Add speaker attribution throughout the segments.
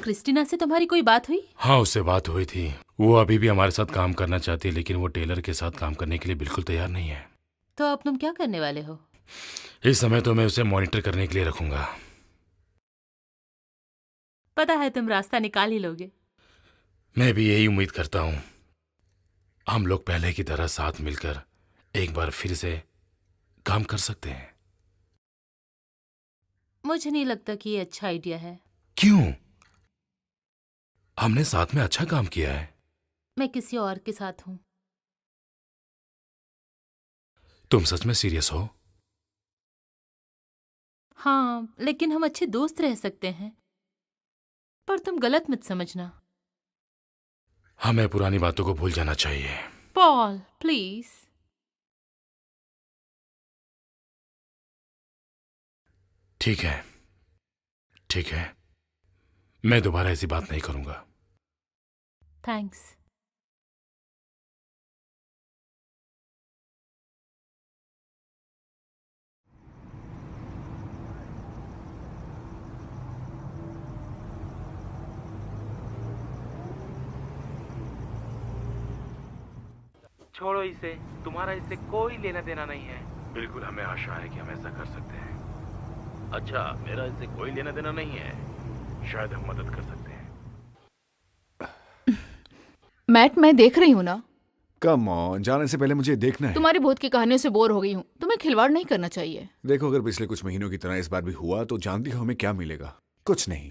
Speaker 1: Christina से तुम्हारी कोई बात हुई?
Speaker 2: हाँ, उससे बात हुई थी। वो अभी भी हमारे साथ काम करना चाहती है, लेकिन वो टेलर के साथ काम करने के लिए बिल्कुल तैयार नहीं है।
Speaker 1: तो अब तुम क्या करने वाले हो?
Speaker 2: इस समय तो मैं उसे मॉनिटर करने के लिए रखूंगा।
Speaker 1: पता है तुम रास्ता निकाल ही लोगे।
Speaker 2: मैं भी यही उम्मीद करता हूँ। हम लोग पहले की तरह साथ मिलकर एक बार फिर से काम कर सकते हैं।
Speaker 1: मुझे नहीं लगता कि ये अच्छा आइडिया है।
Speaker 2: क्यों? हमने साथ में अच्छा काम किया है।
Speaker 1: मैं किसी और के साथ हूँ।
Speaker 2: तुम सच में सीरियस हो?
Speaker 1: हाँ, लेकिन हम अच्छे दोस्त रह सकते हैं। पर तुम गलत मत समझना।
Speaker 2: हमें पुरानी बातों को भूल जाना चाहिए।
Speaker 1: Paul, please.
Speaker 2: ठीक है, ठीक है, मैं दोबारा ऐसी बात नहीं करूंगा।
Speaker 1: थैंक्स।
Speaker 3: छोड़ो इसे, तुम्हारा इससे कोई लेना देना नहीं है।
Speaker 2: बिल्कुल, हमें आशा है कि हम ऐसा कर सकते हैं।
Speaker 3: अच्छा, मेरा इससे कोई लेना देना नहीं है।
Speaker 2: शायद हम मदद कर सकते हैं।
Speaker 4: मैट, मैं देख रही हूँ ना।
Speaker 5: कम ऑन, जाने से पहले मुझे देखना है।
Speaker 4: तुम्हारी भूत की कहानियों से बोर हो गई हूँ। तुम्हें खिलवाड़ नहीं करना चाहिए।
Speaker 5: देखो, अगर पिछले कुछ महीनों की तरह इस बार भी हुआ तो जानती हो हमें क्या मिलेगा? कुछ नहीं।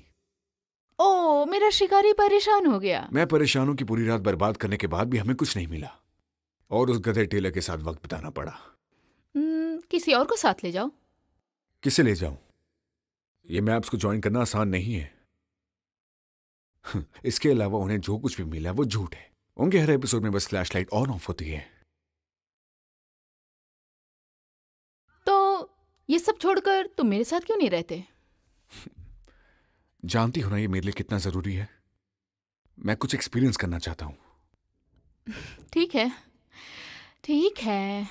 Speaker 4: ओ, मेरा शिकारी परेशान हो गया।
Speaker 5: मैं परेशान हूं कि पूरी रात बर्बाद करने के बाद भी हमें कुछ नहीं मिला और उस गधे टेलर के साथ वक्त बिताना पड़ा।
Speaker 4: किसी और को साथ ले जाओ।
Speaker 5: किसे ले जाऊं? ये मैप्स को ज्वाइन करना आसान नहीं है। इसके अलावा उन्हें जो कुछ भी मिला वो झूठ है। उनके हर एपिसोड में बस फ्लैशलाइट ऑन ऑफ होती है।
Speaker 4: तो ये सब छोड़कर तुम मेरे साथ क्यों नहीं रहते?
Speaker 5: जानती हो ना ये मेरे लिए कितना जरूरी है। मैं कुछ एक्सपीरियंस करना चाहता हूं।
Speaker 4: ठीक है, ठीक है।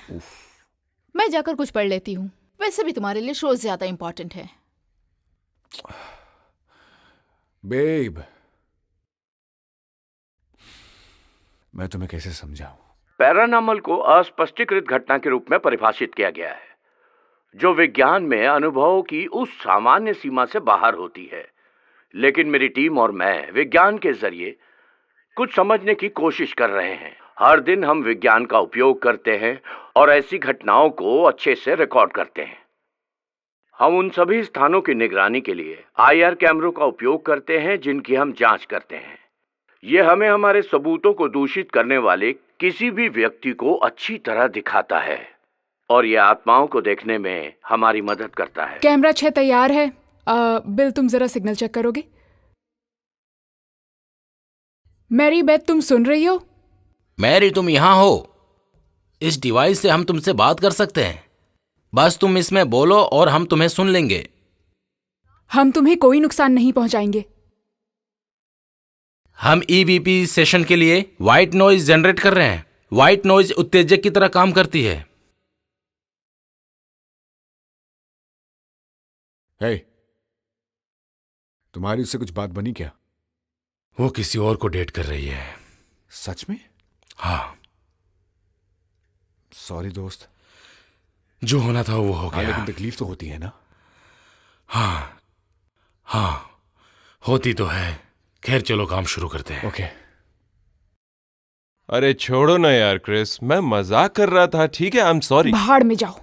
Speaker 4: मैं जाकर कुछ पढ़ लेती हूँ। वैसे भी तुम्हारे लिए शो ज्यादा इंपॉर्टेंट है।
Speaker 5: बेब, मैं तुम्हें कैसे समझाऊं?
Speaker 3: पैरानॉर्मल को अस्पष्टीकृत घटना के रूप में परिभाषित किया गया है, जो विज्ञान में अनुभवों की उस सामान्य सीमा से बाहर होती है। लेकिन मेरी टीम और मैं विज्ञान के जरिए कुछ समझने की कोशिश कर रहे हैं। हर दिन हम विज्ञान का उपयोग करते हैं और ऐसी घटनाओं को अच्छे से रिकॉर्ड करते हैं। हम उन सभी स्थानों की निगरानी के लिए आईआर कैमरों का उपयोग करते हैं जिनकी हम जांच करते हैं। यह हमें हमारे सबूतों को दूषित करने वाले किसी भी व्यक्ति को अच्छी तरह दिखाता है और यह आत्माओं को देखने में हमारी मदद करता है।
Speaker 6: कैमरा 6 तैयार है। बिल, तुम जरा सिग्नल चेक करोगे? मैरी बेथ, तुम सुन रही हो?
Speaker 7: मैरी, तुम यहाँ हो? इस डिवाइस से हम तुमसे बात कर सकते हैं। बस तुम इसमें बोलो और हम तुम्हें सुन लेंगे।
Speaker 6: हम तुम्हें कोई नुकसान नहीं पहुंचाएंगे।
Speaker 7: हम ईवीपी सेशन के लिए व्हाइट नॉइज जनरेट कर रहे हैं। व्हाइट नॉइज उत्तेजक की तरह काम करती है।
Speaker 5: हे, तुम्हारी उससे कुछ बात बनी क्या?
Speaker 2: वो किसी और को डेट कर रही है।
Speaker 5: सच में?
Speaker 2: हाँ।
Speaker 5: सॉरी दोस्त।
Speaker 2: जो होना था वो हो गया।
Speaker 5: लेकिन तकलीफ तो होती है ना?
Speaker 2: हाँ, हाँ, होती तो है। खैर, चलो काम शुरू करते हैं।
Speaker 5: ओके।
Speaker 8: अरे छोड़ो ना यार क्रिस, मैं मजाक कर रहा था। ठीक है, आई एम सॉरी।
Speaker 6: भाड़ में जाओ।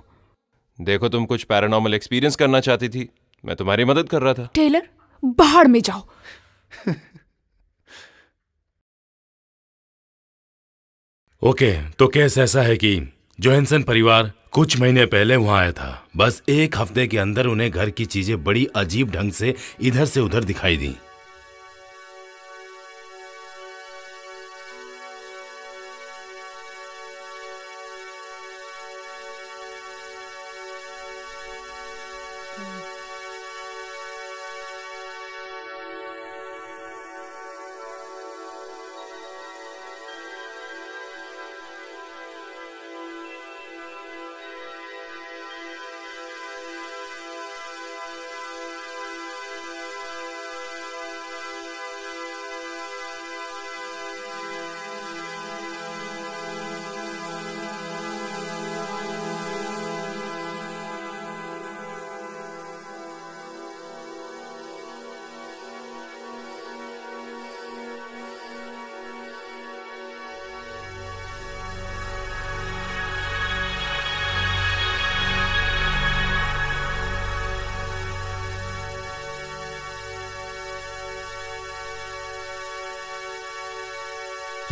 Speaker 8: देखो, तुम कुछ पैरानॉर्मल एक्सपीरियंस करना चाहती थी, मैं तुम्हारी मदद कर रहा था।
Speaker 6: टेलर, भाड़ में जाओ।
Speaker 2: ओके, तो केस ऐसा है कि जोहानसन परिवार कुछ महीने पहले वहां आया था। बस एक हफ्ते के अंदर उन्हें घर की चीजें बड़ी अजीब ढंग से इधर से उधर दिखाई दी।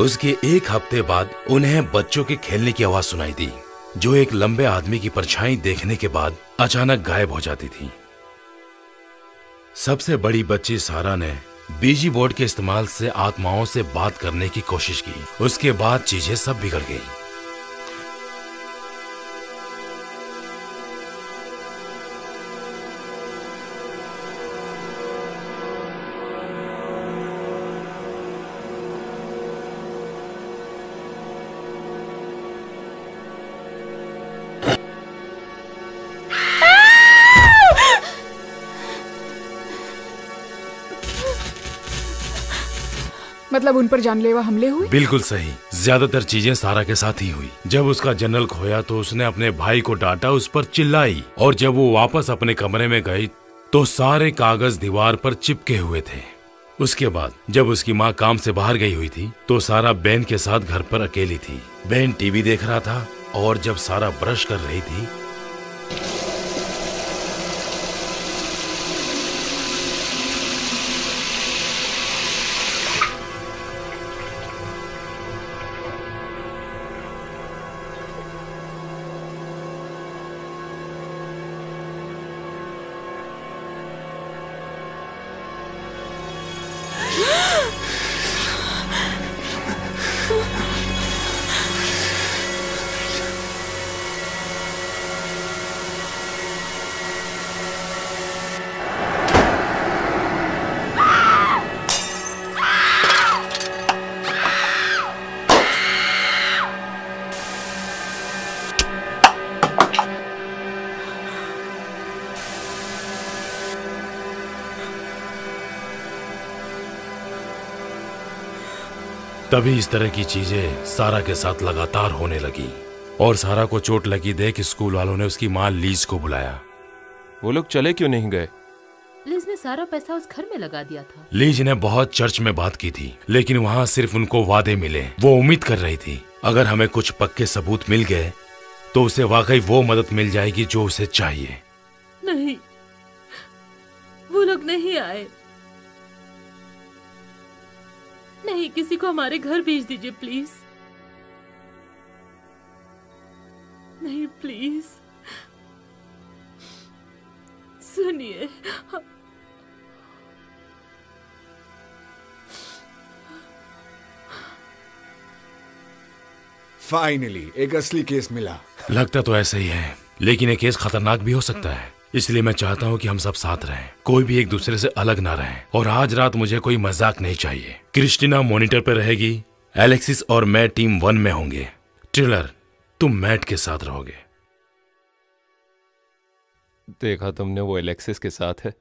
Speaker 2: उसके एक हफ्ते बाद उन्हें बच्चों के खेलने की आवाज सुनाई दी, जो एक लंबे आदमी की परछाई देखने के बाद अचानक गायब हो जाती थी। सबसे बड़ी बच्ची सारा ने बीजी बोर्ड के इस्तेमाल से आत्माओं से बात करने की कोशिश की। उसके बाद चीजें सब बिगड़ गई।
Speaker 6: मतलब उन पर जानलेवा हमले हुए?
Speaker 2: बिल्कुल सही। ज्यादातर चीजें सारा के साथ ही हुई। जब उसका जनरल खोया तो उसने अपने भाई को डांटा, उस पर चिल्लाई, और जब वो वापस अपने कमरे में गई तो सारे कागज दीवार पर चिपके हुए थे। उसके बाद जब उसकी माँ काम से बाहर गई हुई थी तो सारा बेन के साथ घर पर अकेली थी। बेन टीवी देख रहा था और जब सारा ब्रश कर रही थी तभी इस तरह की चीजें सारा के साथ लगातार होने लगी और सारा को चोट लगी देख स्कूल वालों ने उसकी माँ लीज को बुलाया।
Speaker 8: वो लोग चले क्यों नहीं गए?
Speaker 1: लिज ने सारा पैसा उस घर में लगा दिया था।
Speaker 2: लीज ने बहुत चर्च में बात की थी, लेकिन वहाँ सिर्फ उनको वादे मिले। वो उम्मीद कर रही थी अगर हमें कुछ पक्के सबूत मिल गए तो उसे वाकई वो मदद मिल जाएगी जो उसे चाहिए।
Speaker 1: नहीं, वो लोग नहीं आए। नहीं, किसी को हमारे घर भेज दीजिए प्लीज। नहीं प्लीज, सुनिए।
Speaker 5: फाइनली एक असली केस मिला।
Speaker 2: लगता तो ऐसा ही है, लेकिन ये केस खतरनाक भी हो सकता है। इसलिए मैं चाहता हूँ कि हम सब साथ रहें, कोई भी एक दूसरे से अलग ना रहें। और आज रात मुझे कोई मजाक नहीं चाहिए। क्रिस्टीना मॉनिटर पे रहेगी, एलेक्सिस और मैं टीम 1 में होंगे। ट्रिलर, तुम मैट के साथ रहोगे।
Speaker 8: देखा तुमने, वो एलेक्सिस के साथ है।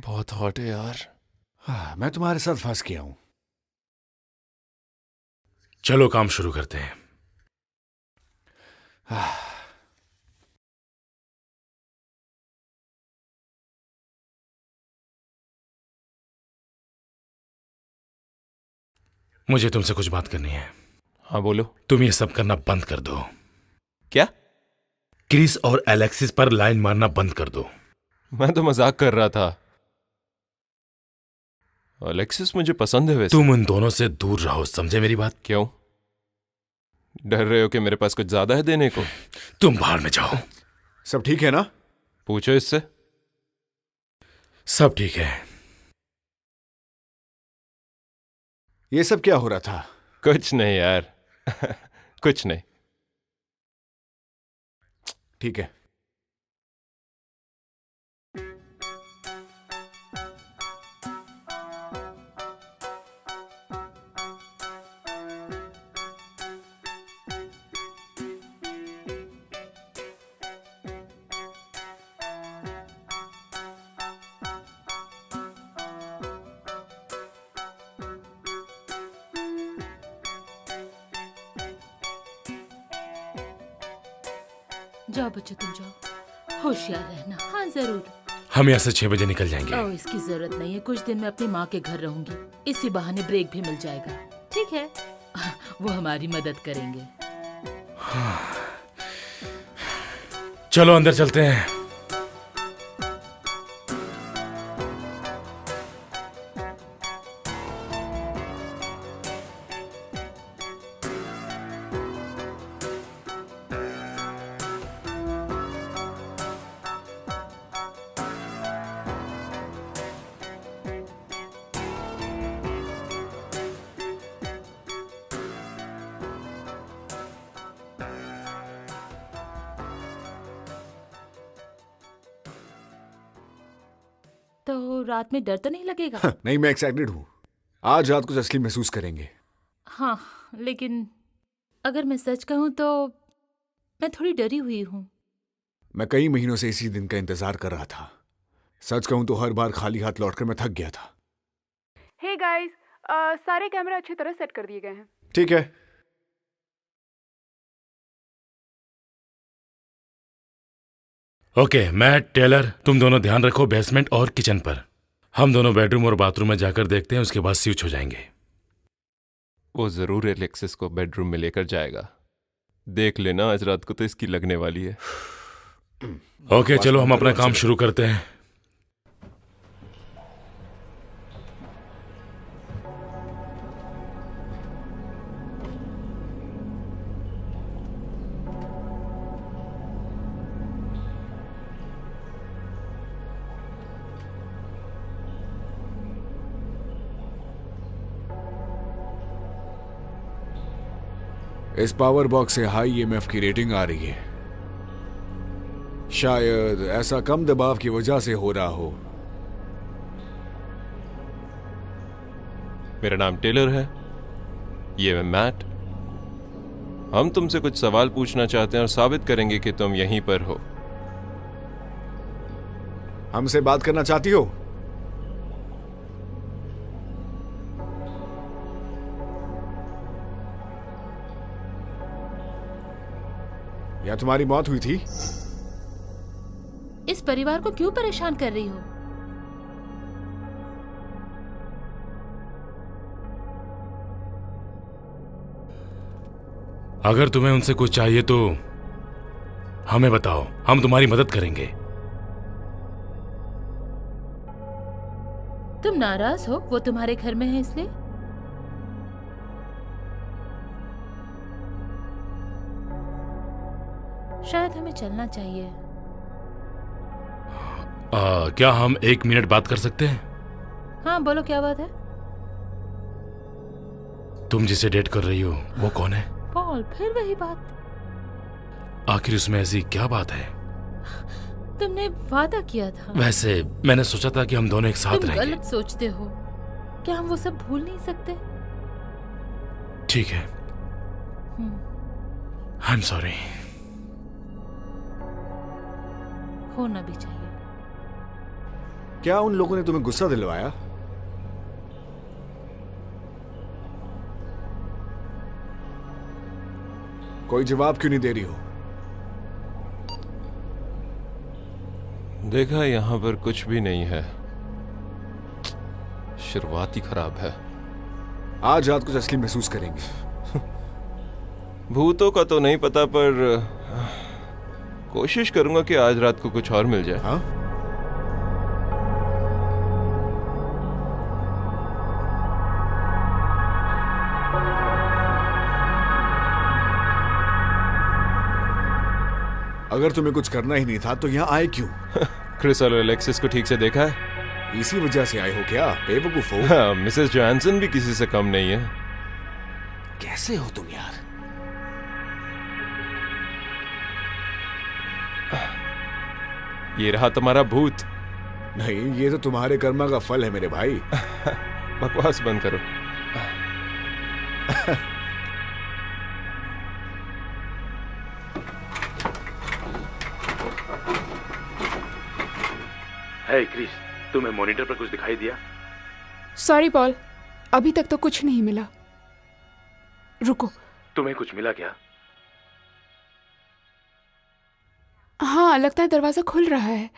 Speaker 8: बहुत हॉट है यार।
Speaker 5: मैं तुम्हारे साथ फंस गया हूं।
Speaker 2: चलो काम शुरू करते हैं। मुझे तुमसे कुछ बात करनी है।
Speaker 8: हाँ बोलो।
Speaker 2: तुम ये सब करना बंद कर दो।
Speaker 8: क्या?
Speaker 2: क्रिस और एलेक्सिस पर लाइन मारना बंद कर दो।
Speaker 8: मैं तो मजाक कर रहा था। एलेक्सिस मुझे पसंद है वैसे।
Speaker 2: तुम उन दोनों से दूर रहो, समझे मेरी बात?
Speaker 8: क्यों? डर रहे हो कि मेरे पास कुछ ज्यादा है देने को?
Speaker 2: तुम बाहर में जाओ।
Speaker 5: सब ठीक है ना?
Speaker 8: पूछो इससे।
Speaker 2: सब ठीक है।
Speaker 5: ये सब क्या हो रहा था?
Speaker 8: कुछ नहीं यार। कुछ नहीं।
Speaker 5: ठीक है।
Speaker 1: जाओ बच्चों, तुम जाओ, होशियार रहना। हाँ जरूर।
Speaker 2: हम यहाँ से 6 बजे निकल जाएंगे।
Speaker 1: ओह, इसकी जरूरत नहीं है। कुछ दिन मैं अपनी माँ के घर रहूंगी। इसी बहाने ब्रेक भी मिल जाएगा। ठीक है, वो हमारी मदद करेंगे।
Speaker 2: चलो अंदर चलते हैं।
Speaker 1: तो रात में डर तो नहीं लगेगा?
Speaker 5: नहीं, मैं एक्साइटेड हूँ। आज रात कुछ असली महसूस करेंगे।
Speaker 1: हाँ, लेकिन अगर मैं सच कहूँ तो मैं थोड़ी डरी हुई हूँ।
Speaker 5: मैं कई महीनों से इसी दिन का इंतजार कर रहा था। सच कहूँ तो हर बार खाली हाथ लौटकर मैं थक गया था।
Speaker 6: हे गाइस, सारे कैमरे अच्छी तरह सेट कर दिए गए हैं।
Speaker 5: ठीक है।
Speaker 2: ओके, मैट, टेलर, तुम दोनों ध्यान रखो बेसमेंट और किचन पर। हम दोनों बेडरूम और बाथरूम में जाकर देखते हैं, उसके बाद स्विच हो जाएंगे।
Speaker 8: वो जरूर एलेक्सिस को बेडरूम में लेकर जाएगा। देख लेना, आज रात को तो इसकी लगने वाली है।
Speaker 2: ओके, चलो हम अपना काम शुरू करते हैं।
Speaker 5: इस पावर बॉक्स से हाई ईएमएफ की रेटिंग आ रही है। शायद ऐसा कम दबाव की वजह से हो रहा हो।
Speaker 8: मेरा नाम टेलर है, ये मैं मैट। हम तुमसे कुछ सवाल पूछना चाहते हैं और साबित करेंगे कि तुम यहीं पर हो।
Speaker 5: हमसे बात करना चाहती हो? या तुम्हारी मौत हुई थी?
Speaker 1: इस परिवार को क्यों परेशान कर रही हो?
Speaker 2: अगर तुम्हें उनसे कुछ चाहिए तो हमें बताओ, हम तुम्हारी मदद करेंगे।
Speaker 1: तुम नाराज हो? वो तुम्हारे घर में है इसलिए? शायद हमें चलना चाहिए।
Speaker 2: क्या हम 1 मिनट बात कर सकते हैं?
Speaker 1: हाँ, बोलो, क्या बात है?
Speaker 2: तुम जिसे डेट कर रही हो वो कौन है?
Speaker 1: पॉल, फिर वही बात।
Speaker 2: आखिर उसमें ऐसी क्या बात है?
Speaker 1: तुमने वादा किया था।
Speaker 2: वैसे मैंने सोचा था कि हम दोनों एक साथ
Speaker 1: तुम
Speaker 2: रहेंगे।
Speaker 1: गलत सोचते हो। क्या हम वो सब भूल नहीं सकते?
Speaker 2: ठीक है, आई एम सॉरी।
Speaker 1: होना भी चाहिए।
Speaker 5: क्या उन लोगों ने तुम्हें गुस्सा दिलवाया? कोई जवाब क्यों नहीं दे रही हो?
Speaker 8: देखा, यहां पर कुछ भी नहीं है। शुरुआत ही खराब है।
Speaker 5: आज रात कुछ असली महसूस करेंगे।
Speaker 8: भूतों का तो नहीं पता, पर कोशिश करूंगा कि आज रात को कुछ और मिल जाए।
Speaker 5: हाँ? अगर तुम्हें कुछ करना ही नहीं था तो यहाँ आए क्यों?
Speaker 8: क्रिस और एलेक्सिस को ठीक से देखा है?
Speaker 5: इसी वजह से आए हो क्या, बेवकूफ हो?
Speaker 8: हाँ, मिसेस जॉनसन भी किसी से कम नहीं है।
Speaker 5: कैसे हो तुम यार?
Speaker 8: ये रहा तुम्हारा भूत।
Speaker 5: नहीं, ये तो तुम्हारे कर्मा का फल है मेरे भाई।
Speaker 8: बकवास बंद करो।
Speaker 3: हे क्रिस, तुम्हें मॉनिटर पर कुछ दिखाई दिया?
Speaker 6: सॉरी पॉल, अभी तक तो कुछ नहीं मिला। रुको।
Speaker 3: तुम्हें कुछ मिला क्या?
Speaker 6: हाँ, लगता है दरवाजा खुल रहा है।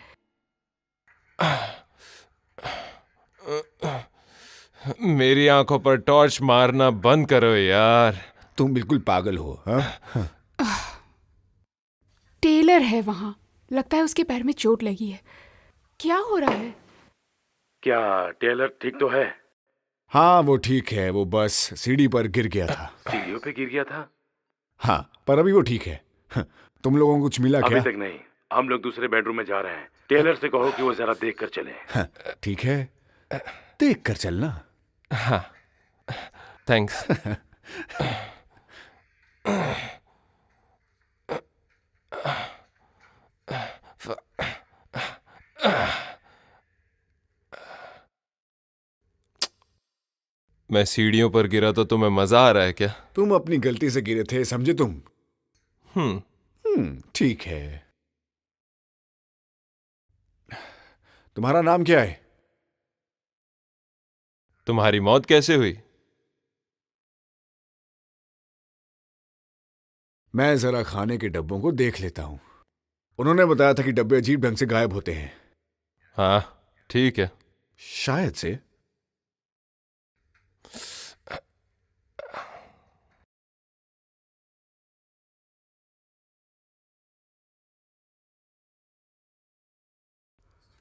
Speaker 8: मेरी आंखों पर टॉर्च मारना बंद करो यार।
Speaker 5: तुम बिल्कुल पागल हो। हाँ?
Speaker 6: टेलर है वहां, लगता है उसके पैर में चोट लगी है। क्या हो रहा है?
Speaker 3: क्या टेलर ठीक तो है?
Speaker 5: हाँ, वो ठीक है। वो बस सीढ़ी पर गिर गया था।
Speaker 3: सीढ़ियों पे गिर गया था?
Speaker 5: हाँ, पर अभी वो ठीक है। तुम लोगों को कुछ मिला क्या?
Speaker 3: अभी तक नहीं। हम लोग दूसरे बेडरूम में जा रहे हैं। टेलर से कहो कि वो जरा देख कर चले।
Speaker 5: ठीक है, देख कर चलना।
Speaker 8: हाँ, थैंक्स। मैं सीढ़ियों पर गिरा तो तुम्हें मजा आ रहा है क्या?
Speaker 5: तुम अपनी गलती से गिरे थे, समझे तुम? ठीक है। तुम्हारा नाम क्या है?
Speaker 8: तुम्हारी मौत कैसे हुई?
Speaker 5: मैं जरा खाने के डब्बों को देख लेता हूं। उन्होंने बताया था कि डब्बे अजीब ढंग से गायब होते हैं।
Speaker 8: हाँ ठीक है।
Speaker 5: शायद से।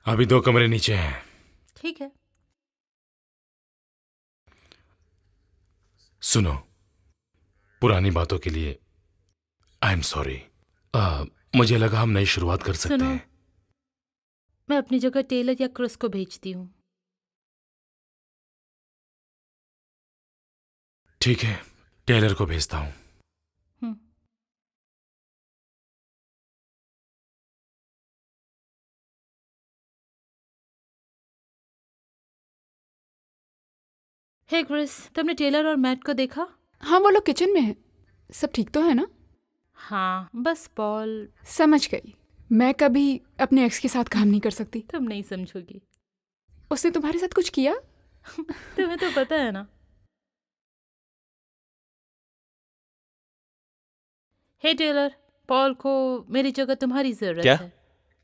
Speaker 2: अभी 2 कमरे नीचे हैं।
Speaker 1: ठीक है।
Speaker 2: सुनो, पुरानी बातों के लिए आई एम सॉरी। मुझे लगा हम नई शुरुआत कर सकते
Speaker 1: सुनो,
Speaker 2: हैं।
Speaker 1: मैं अपनी जगह टेलर या क्रिस को भेजती हूँ।
Speaker 2: ठीक है, टेलर को भेजता हूँ।
Speaker 1: हे क्रिस, तुमने टेलर और मैट को देखा?
Speaker 6: हाँ, वो लोग किचन में हैं। सब ठीक तो है ना?
Speaker 1: हाँ, बस पॉल।
Speaker 6: समझ गई। मैं कभी अपने एक्स के साथ काम नहीं कर सकती।
Speaker 1: तुम नहीं समझोगी।
Speaker 6: उसने तुम्हारे साथ कुछ किया?
Speaker 1: तुम्हें तो पता है ना। हे टेलर, पॉल को मेरी जगह तुम्हारी जरूरत
Speaker 8: क्या?
Speaker 1: है।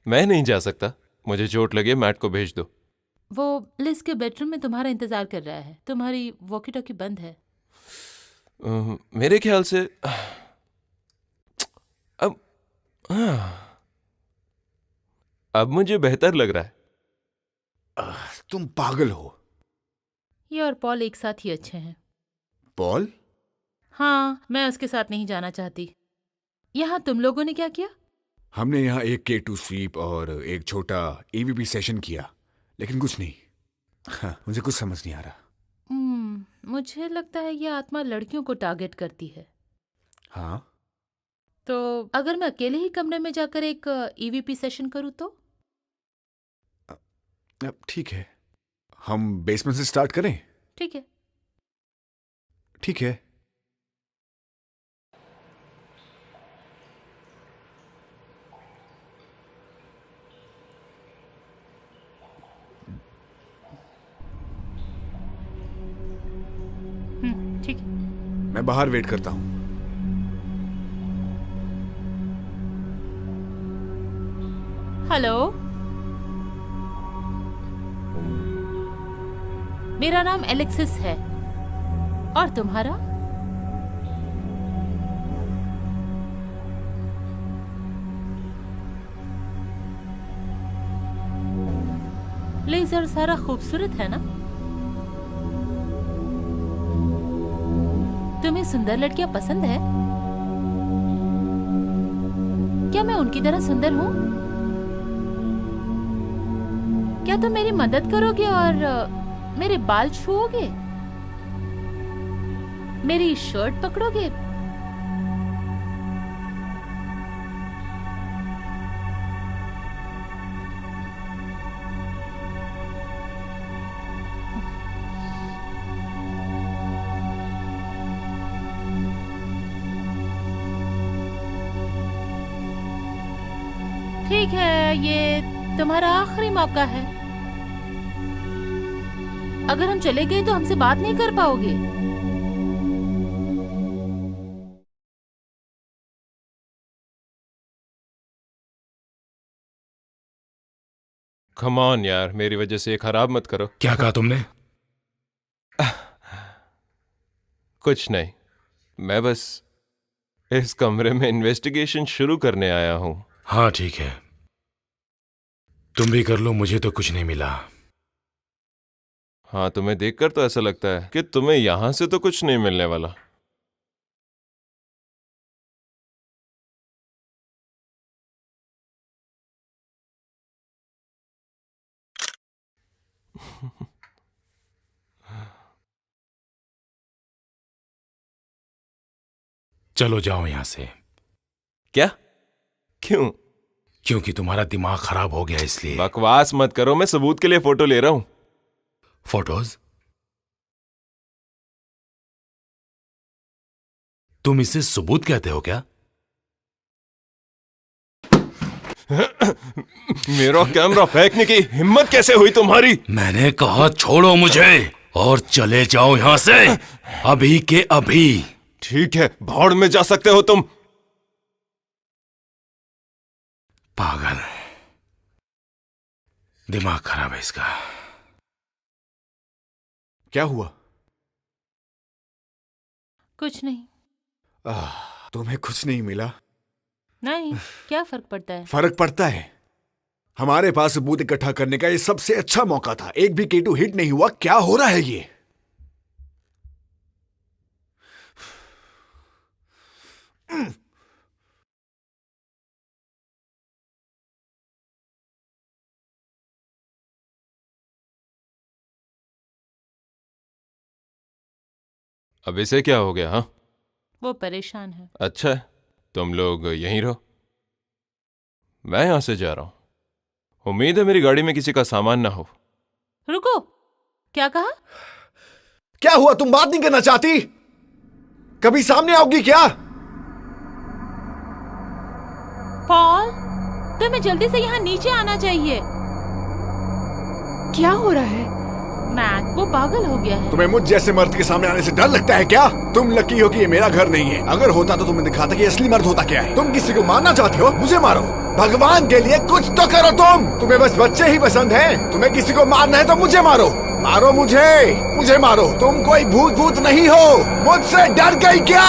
Speaker 8: मैं नहीं जा सकता, मुझे चोट लगे, मैट को भेज दो।
Speaker 1: वो लिज के बेडरूम में तुम्हारा इंतजार कर रहा है। तुम्हारी वॉकी टॉकी बंद है।
Speaker 8: मेरे ख्याल से अब मुझे बेहतर लग रहा है।
Speaker 5: तुम पागल हो।
Speaker 1: ये और पॉल एक साथ ही अच्छे हैं।
Speaker 5: पॉल?
Speaker 1: हाँ, मैं उसके साथ नहीं जाना चाहती। यहाँ तुम लोगों ने क्या किया?
Speaker 5: हमने यहाँ एक K2 स्वीप और एक छोटा EVP सेशन किया, लेकिन कुछ नहीं। हाँ, मुझे कुछ समझ नहीं आ रहा।
Speaker 1: मुझे लगता है ये आत्मा लड़कियों को टारगेट करती है।
Speaker 5: हाँ?
Speaker 1: तो अगर मैं अकेले ही कमरे में जाकर एक EVP सेशन करूँ तो?
Speaker 5: ठीक है, हम बेसमेंट से स्टार्ट करें?
Speaker 1: ठीक है।
Speaker 5: ठीक है।
Speaker 1: ठीक है।
Speaker 5: मैं बाहर वेट करता हूँ।
Speaker 1: हेलो, मेरा नाम एलेक्सिस है। और तुम्हारा? लेजर सारा खूबसूरत है ना? तुम्हें सुंदर लड़कियां पसंद है? क्या मैं उनकी तरह सुंदर हूँ? क्या तुम मेरी मदद करोगे और मेरे बाल छुओगे? मेरी शर्ट पकड़ोगे? ठीक है, ये तुम्हारा आखिरी मौका है। अगर हम चले गए तो हमसे बात नहीं कर पाओगे।
Speaker 8: कम ऑन यार, मेरी वजह से ये खराब मत करो।
Speaker 2: क्या कहा तुमने?
Speaker 8: कुछ नहीं, मैं बस इस कमरे में इन्वेस्टिगेशन शुरू करने आया हूं।
Speaker 2: हाँ ठीक है, तुम भी कर लो, मुझे तो कुछ नहीं मिला।
Speaker 8: हाँ, तुम्हें देखकर तो ऐसा लगता है कि तुम्हें यहां से तो कुछ नहीं मिलने वाला।
Speaker 2: चलो जाओ यहां से।
Speaker 8: क्या? क्यों?
Speaker 2: क्योंकि तुम्हारा दिमाग खराब हो गया इसलिए।
Speaker 8: बकवास मत करो, मैं सबूत के लिए फोटो ले रहा हूं।
Speaker 2: फोटोज? तुम इसे सबूत कहते हो क्या?
Speaker 8: मेरा कैमरा फेंकने की हिम्मत कैसे हुई तुम्हारी?
Speaker 2: मैंने कहा छोड़ो मुझे और चले जाओ यहां से, अभी के अभी।
Speaker 8: ठीक है, भाड़ में जा सकते हो तुम।
Speaker 2: पागल, दिमाग खराब है इसका।
Speaker 5: क्या हुआ?
Speaker 1: कुछ नहीं।
Speaker 5: तुम्हें कुछ नहीं मिला?
Speaker 1: नहीं, क्या फर्क पड़ता है?
Speaker 5: फर्क पड़ता है। हमारे पास सबूत इकट्ठा करने का ये सबसे अच्छा मौका था, एक भी K2 हिट नहीं हुआ। क्या हो रहा है ये?
Speaker 8: अब इसे क्या हो गया? हाँ,
Speaker 1: वो परेशान है।
Speaker 8: अच्छा है, तुम लोग यहीं रहो, मैं यहां से जा रहा हूं। उम्मीद है मेरी गाड़ी में किसी का सामान ना हो।
Speaker 1: रुको, क्या कहा?
Speaker 5: क्या हुआ? तुम बात नहीं करना चाहती? कभी सामने आओगी क्या?
Speaker 1: पॉल, तुम्हें जल्दी से यहाँ नीचे आना चाहिए।
Speaker 6: क्या हो रहा है?
Speaker 1: मैट, वो पागल हो गया है।
Speaker 5: तुम्हें मुझ जैसे मर्द के सामने आने से डर लगता है क्या? तुम लकी हो कि ये मेरा घर नहीं है। अगर होता तो तुम्हें दिखाता कि असली मर्द होता क्या है। तुम किसी को मारना चाहते हो? मुझे मारो, भगवान के लिए कुछ तो करो। तुम्हें बस बच्चे ही पसंद हैं। तुम्हें किसी को मारना है तो मुझे मारो, मारो मुझे मारो। तुम कोई भूत नहीं हो। मुझसे डर गई क्या?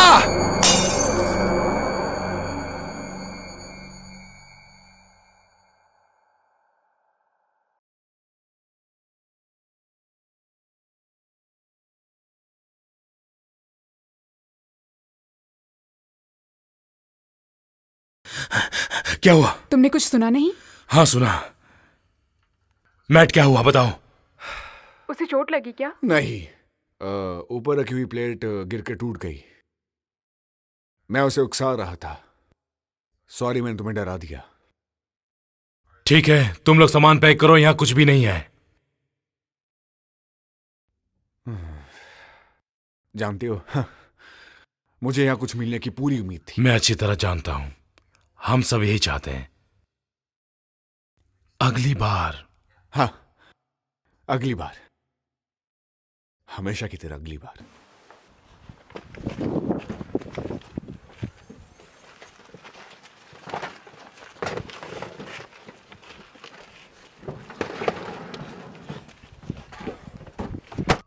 Speaker 2: क्या हुआ?
Speaker 6: तुमने कुछ सुना नहीं?
Speaker 2: हाँ सुना। मैट, क्या हुआ बताओ।
Speaker 6: उसे चोट लगी क्या?
Speaker 5: नहीं, ऊपर रखी हुई प्लेट गिर के टूट गई। मैं उसे उकसा रहा था। सॉरी, मैंने तुम्हें डरा दिया।
Speaker 2: ठीक है, तुम लोग सामान पैक करो, यहाँ कुछ भी नहीं है।
Speaker 5: जानती हो, मुझे यहाँ कुछ मिलने की पूरी उम्मीद थी।
Speaker 2: मैं अच्छी तरह जानता हूं, हम सब यही चाहते हैं। अगली बार।
Speaker 5: हाँ, अगली बार, हमेशा की तरह अगली बार।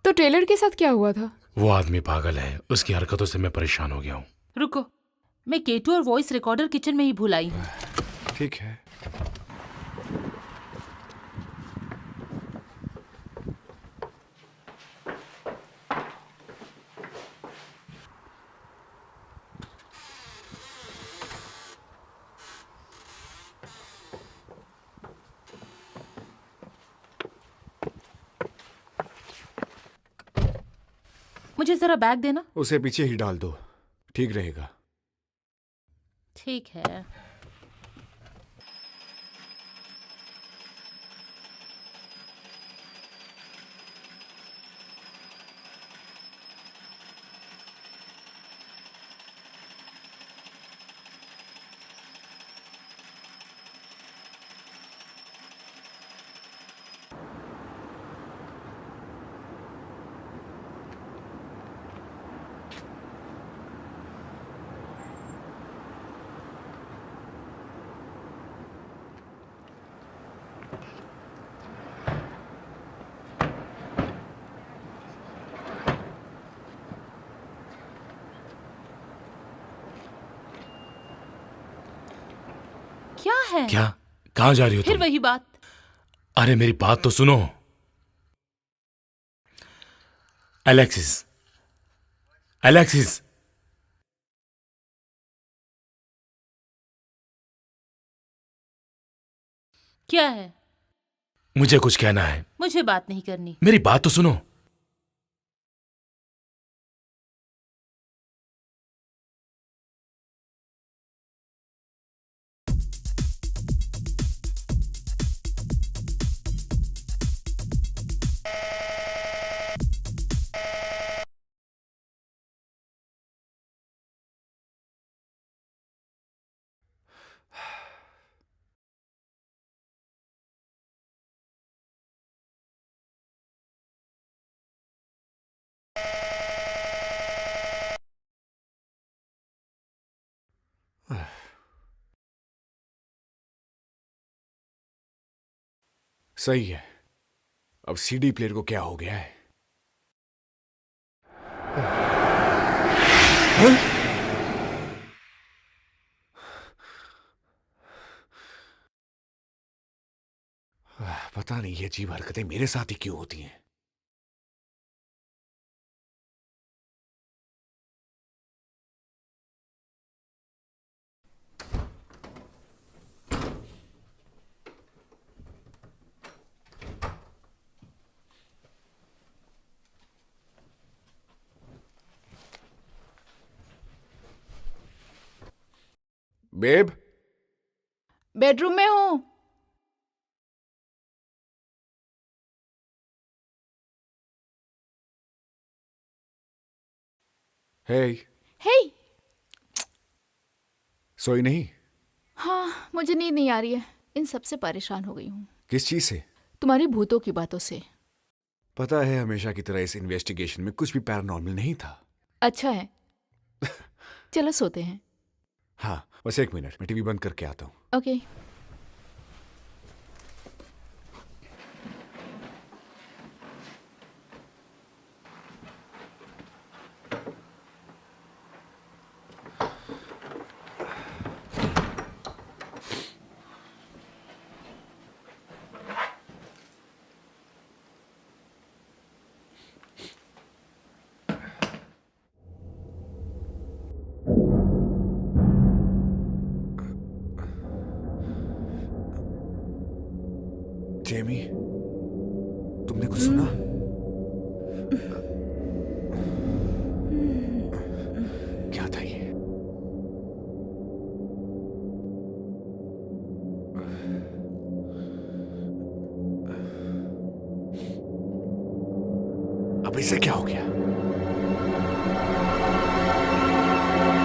Speaker 6: तो टेलर के साथ क्या हुआ था?
Speaker 2: वो आदमी पागल है, उसकी हरकतों से मैं परेशान हो गया हूं।
Speaker 1: रुको, मैं K2 और वॉइस रिकॉर्डर किचन में ही भूल आई हूँ।
Speaker 5: ठीक है।
Speaker 1: मुझे जरा बैग देना।
Speaker 5: उसे पीछे ही डाल दो, ठीक रहेगा।
Speaker 1: ठीक है। क्या है?
Speaker 2: क्या? कहाँ जा रही हो
Speaker 1: फिर
Speaker 2: तुम?
Speaker 1: वही बात।
Speaker 2: अरे मेरी बात तो सुनो। एलेक्सिस, एलेक्सिस,
Speaker 1: क्या है?
Speaker 2: मुझे कुछ कहना है।
Speaker 1: मुझे बात नहीं करनी।
Speaker 2: मेरी बात तो सुनो।
Speaker 5: सही है। अब सीडी प्लेयर को क्या हो गया है? पता नहीं ये अजीब हरकतें मेरे साथ ही क्यों होती हैं। बेब,
Speaker 4: बेडरूम में हूँ।
Speaker 5: हे,
Speaker 4: हे।
Speaker 5: सोई नहीं?
Speaker 4: हाँ, मुझे नींद नहीं आ रही है। इन सब से परेशान हो गई हूँ।
Speaker 5: किस चीज से?
Speaker 4: तुम्हारी भूतों की बातों से।
Speaker 5: पता है, हमेशा की तरह इस इन्वेस्टिगेशन में कुछ भी पैरानॉर्मल नहीं था।
Speaker 4: अच्छा है। चलो सोते हैं।
Speaker 5: हाँ, बस 1 मिनट, मैं टीवी बंद करके आता हूँ।
Speaker 4: ओके।
Speaker 5: जेमी, तुमने कुछ सुना? क्या था ये? अब इसे क्या हो गया?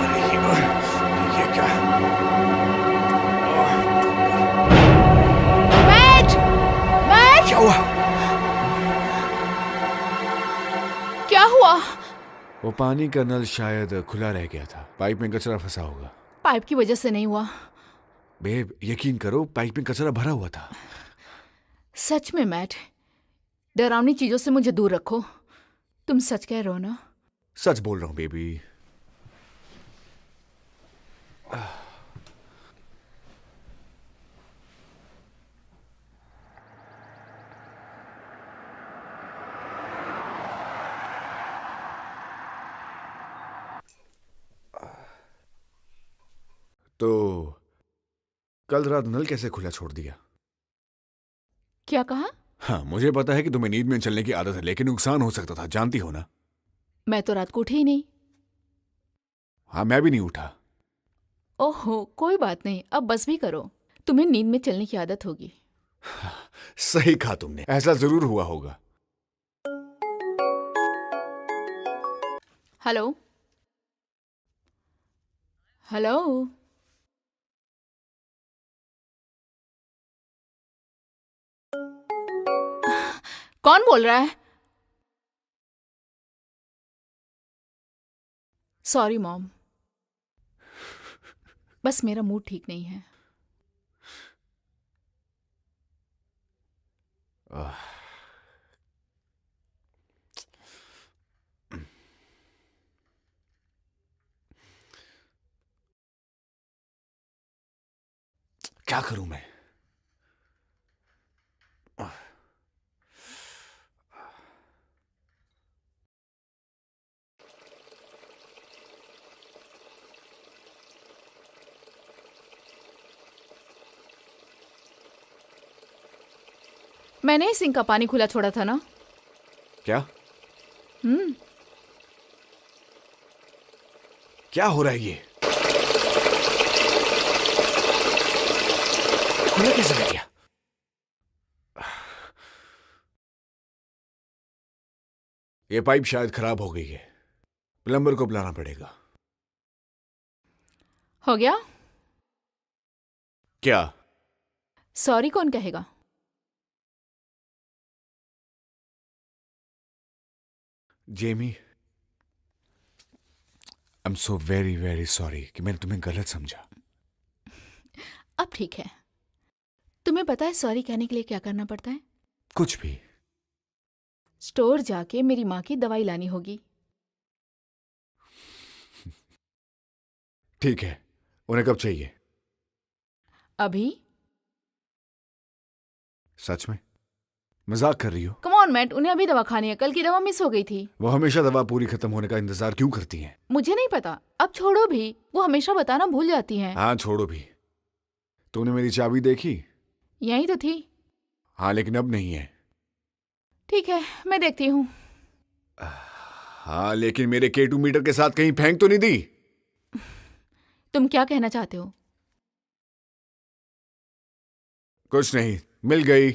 Speaker 5: अरे ये क्या? क्या हुआ?
Speaker 4: क्या हुआ?
Speaker 5: वो पानी का नल शायद खुला रह गया था। पाइप में कचरा फंसा होगा।
Speaker 4: पाइप की वजह से नहीं हुआ।
Speaker 5: बेब, यकीन करो, पाइप में कचरा भरा हुआ था।
Speaker 4: सच में मैट, डरावनी चीजों से मुझे दूर रखो। तुम सच कह रहे हो ना?
Speaker 5: सच बोल रहा हूँ बेबी। तो कल रात नल कैसे खुला छोड़ दिया?
Speaker 4: क्या कहा?
Speaker 5: हाँ, मुझे पता है कि तुम्हें नींद में चलने की आदत है, लेकिन नुकसान हो सकता था, जानती हो ना?
Speaker 4: मैं तो रात को उठी ही नहीं।
Speaker 5: हाँ, मैं भी नहीं उठा।
Speaker 4: ओहो, कोई बात नहीं। अब बस भी करो। तुम्हें नींद में चलने की आदत होगी।
Speaker 5: सही कहा तुमने, ऐसा जरूर हुआ होगा।
Speaker 4: Hello hello. कौन बोल रहा है? सॉरी मॉम, बस मेरा मूड ठीक नहीं है।
Speaker 5: क्या करूं मैं?
Speaker 4: मैंने ही सिंक का पानी खुला छोड़ा था ना?
Speaker 5: क्या?
Speaker 4: हम्म।
Speaker 5: क्या हो रहा है ये? खुला कैसे रह गया? ये पाइप शायद खराब हो गई है। प्लम्बर को बुलाना पड़ेगा।
Speaker 4: हो गया?
Speaker 5: क्या?
Speaker 4: सॉरी कौन कहेगा?
Speaker 5: Jamie, I am so very very sorry कि मैंने तुम्हें गलत समझा।
Speaker 4: अब ठीक है। तुम्हें पता है सॉरी कहने के लिए क्या करना पड़ता है?
Speaker 5: कुछ भी।
Speaker 4: स्टोर जाके मेरी माँ की दवाई लानी होगी।
Speaker 5: ठीक है, उन्हें कब चाहिए?
Speaker 4: अभी?
Speaker 5: सच में? मजाक कर रही हो?
Speaker 4: कम ऑन मैट, उन्हें अभी दवा खानी है। कल की दवा मिस हो गई थी।
Speaker 5: वो हमेशा दवा पूरी खत्म होने का इंतजार क्यों करती हैं?
Speaker 4: मुझे नहीं पता, अब छोड़ो भी। वो हमेशा बताना भूल जाती हैं।
Speaker 5: हाँ छोड़ो भी। तूने मेरी चाबी देखी?
Speaker 4: यही तो थी।
Speaker 5: हाँ लेकिन अब नहीं है।
Speaker 4: ठीक है, मैं देखती हूँ।
Speaker 5: हाँ लेकिन मेरे K2 मीटर के साथ कहीं फेंक तो नहीं दी?
Speaker 4: तुम क्या कहना चाहते हो?
Speaker 5: कुछ नहीं, मिल गई।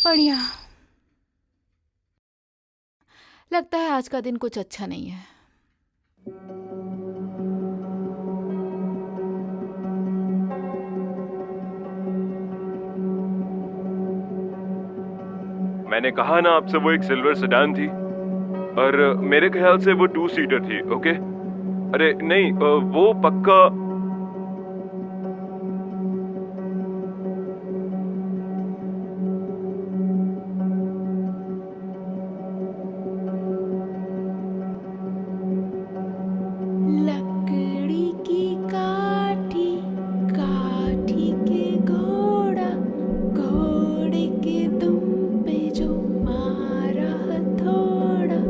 Speaker 4: बढ़िया। लगता है आज का दिन कुछ अच्छा नहीं है।
Speaker 8: मैंने कहा ना आपसे, वो एक सिल्वर सेडान थी और मेरे ख्याल से वो 2 सीटर थी। ओके, अरे नहीं, वो पक्का
Speaker 4: लकड़ी की काठी, काठी के घोड़ा, घोड़े के दुम पे जो मारा हथौड़ा।